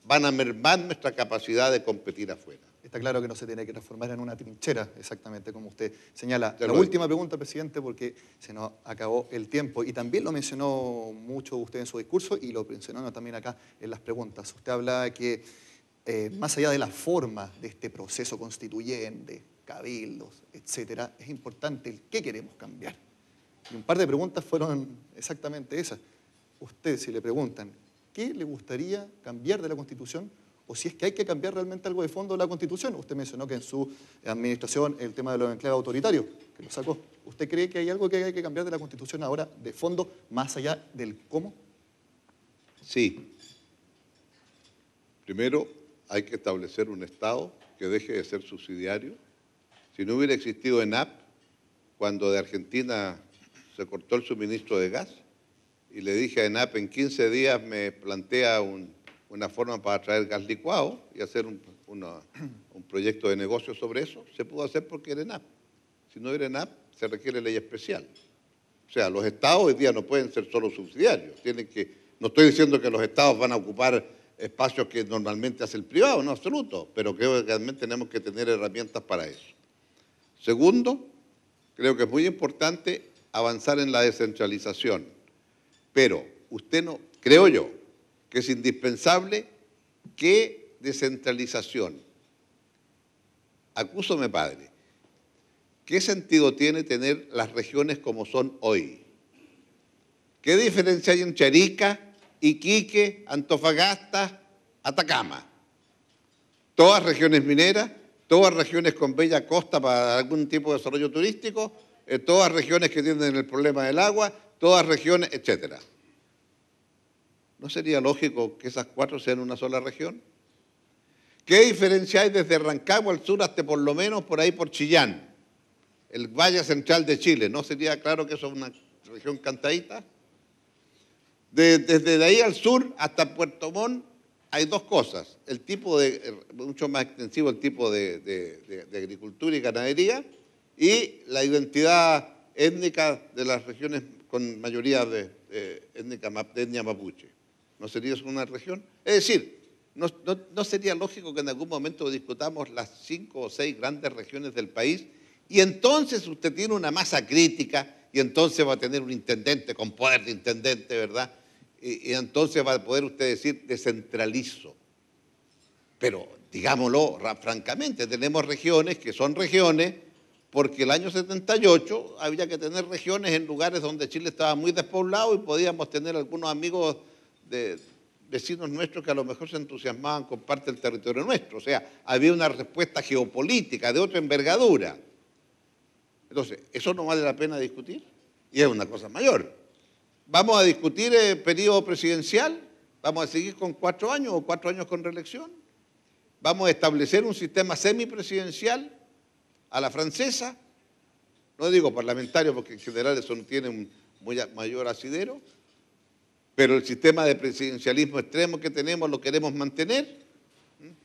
van a mermar nuestra capacidad de competir afuera. Está claro que no se tiene que transformar en una trinchera, exactamente como usted señala. La última pregunta, presidente, porque se nos acabó el tiempo. Y también lo mencionó mucho usted en su discurso y lo mencionó también acá en las preguntas. Usted habla de que más allá de la forma de este proceso constituyente, cabildos, etcétera, es importante el qué queremos cambiar. Y un par de preguntas fueron exactamente esas. Usted, si le preguntan, ¿qué le gustaría cambiar de la Constitución? O si es que hay que cambiar realmente algo de fondo de la Constitución. Usted mencionó que en su administración el tema de los enclaves autoritarios, que lo sacó. ¿Usted cree que hay algo que hay que cambiar de la Constitución ahora de fondo, más allá del cómo? Sí. Primero, hay que establecer un Estado que deje de ser subsidiario. Si no hubiera existido ENAP, cuando de Argentina se cortó el suministro de gas y le dije a ENAP, en 15 días me plantea una forma para traer gas licuado y hacer un proyecto de negocio sobre eso, se pudo hacer porque era ENAP. Si no era ENAP, se requiere ley especial. O sea, los estados hoy día no pueden ser solo subsidiarios. No estoy diciendo que los estados van a ocupar espacios que normalmente hace el privado, no, absoluto, pero creo que realmente tenemos que tener herramientas para eso. Segundo, creo que es muy importante avanzar en la descentralización, pero creo yo, que es indispensable que descentralización. Acúsome, padre. ¿Qué sentido tiene tener las regiones como son hoy? ¿Qué diferencia hay entre Arica, Iquique, Antofagasta, Atacama? Todas regiones mineras, todas regiones con bella costa para algún tipo de desarrollo turístico, todas regiones que tienen el problema del agua, todas regiones, etcétera. ¿No sería lógico que esas 4 sean una sola región? ¿Qué diferencia hay desde Rancagua al sur hasta por lo menos por ahí por Chillán, el Valle Central de Chile? ¿No sería claro que eso es una región cantadita? Desde de ahí al sur hasta Puerto Montt hay 2 cosas. El tipo mucho más extensivo el tipo de agricultura y ganadería y la identidad étnica de las regiones con mayoría de etnia mapuche. ¿No sería eso una región? Es decir, ¿no sería lógico que en algún momento discutamos las 5 o 6 grandes regiones del país y entonces usted tiene una masa crítica y entonces va a tener un intendente con poder de intendente, ¿verdad? Y entonces va a poder usted decir descentralizo. Pero digámoslo francamente, tenemos regiones que son regiones porque el año 78 había que tener regiones en lugares donde Chile estaba muy despoblado y podíamos tener algunos amigos de vecinos nuestros que a lo mejor se entusiasmaban con parte del territorio nuestro. O sea, había una respuesta geopolítica de otra envergadura. Entonces, ¿eso no vale la pena discutir? Y es una cosa mayor. ¿Vamos a discutir el periodo presidencial? ¿Vamos a seguir con 4 años o 4 años con reelección? ¿Vamos a establecer un sistema semipresidencial a la francesa? No digo parlamentario porque en general eso no tiene un mayor asidero, pero el sistema de presidencialismo extremo que tenemos lo queremos mantener.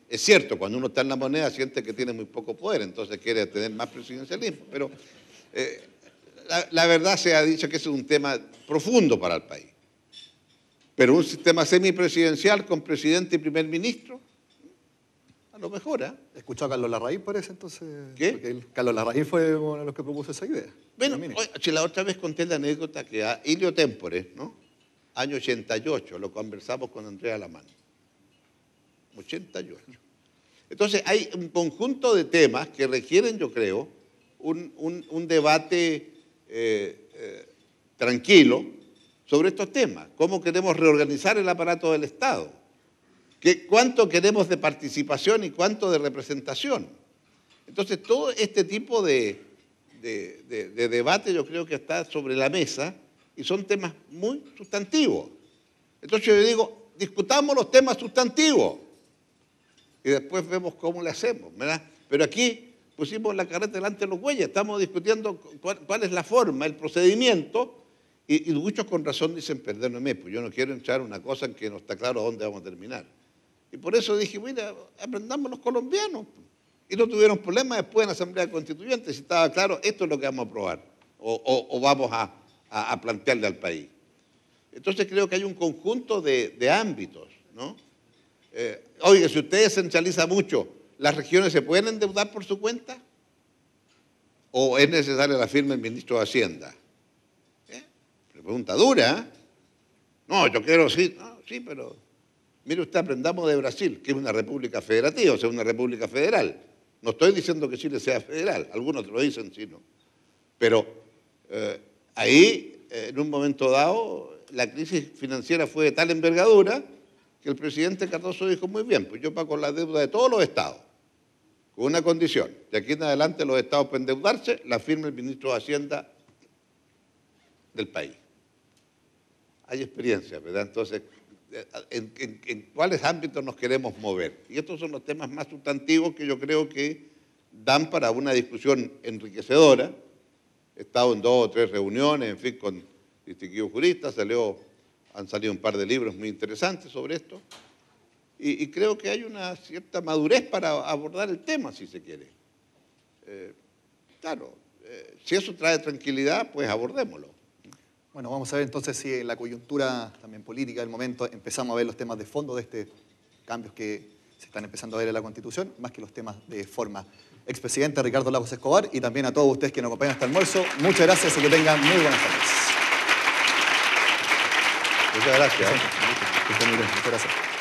Es cierto, cuando uno está en la moneda siente que tiene muy poco poder, entonces quiere tener más presidencialismo, pero la verdad se ha dicho que ese es un tema profundo para el país. Pero un sistema semipresidencial con presidente y primer ministro, a lo mejor, ¿eh? ¿Escuchó a Carlos Larraín, parece, entonces? ¿Qué? Carlos Larraín fue uno de los que propuso esa idea. Bueno, la otra vez conté la anécdota que a Ilio Tempore, ¿no? Año 88, lo conversamos con Andrea Lamán. 88. Entonces, hay un conjunto de temas que requieren, yo creo, un debate tranquilo sobre estos temas. ¿Cómo queremos reorganizar el aparato del Estado? ¿Cuánto queremos de participación y cuánto de representación? Entonces, todo este tipo de debate yo creo que está sobre la mesa y son temas muy sustantivos. Entonces yo digo, discutamos los temas sustantivos y después vemos cómo le hacemos, ¿verdad? Pero aquí pusimos la carreta delante de los bueyes, estamos discutiendo cuál es la forma, el procedimiento, y muchos con razón dicen, perdóneme, pues yo no quiero entrar en una cosa en que no está claro dónde vamos a terminar. Y por eso dije, mira, aprendamos los colombianos. Y no tuvieron problemas después en la Asamblea Constituyente, si estaba claro, esto es lo que vamos a aprobar, o vamos a plantearle al país. Entonces creo que hay un conjunto de ámbitos, ¿no? Oiga, si usted descentraliza mucho, ¿las regiones se pueden endeudar por su cuenta? ¿O es necesaria la firma del ministro de Hacienda? Pregunta dura, ¿eh? No, yo quiero sí. No, sí, pero mire usted, aprendamos de Brasil, que es una república federativa, o sea, una república federal. No estoy diciendo que Chile sea federal, algunos lo dicen, sí, no. Pero ahí, en un momento dado, la crisis financiera fue de tal envergadura que el presidente Cardoso dijo, muy bien, pues yo pago la deuda de todos los estados, con una condición. De aquí en adelante los estados pueden endeudarse, la firma el ministro de Hacienda del país. Hay experiencia, ¿verdad? Entonces, ¿en cuáles ámbitos nos queremos mover? Y estos son los temas más sustantivos que yo creo que dan para una discusión enriquecedora. He estado en 2 o 3 reuniones, en fin, con distinguidos juristas, salió Han salido un par de libros muy interesantes sobre esto. Y creo que hay una cierta madurez para abordar el tema, si se quiere. Claro, si eso trae tranquilidad, pues abordémoslo. Bueno, vamos a ver entonces si en la coyuntura también política del momento empezamos a ver los temas de fondo de este cambios que se están empezando a ver en la Constitución, más que los temas de forma. Expresidente Ricardo Lagos Escobar, y también a todos ustedes que nos acompañan hasta el almuerzo, muchas gracias y que tengan muy buenas tardes. Muchas gracias. Muchas gracias.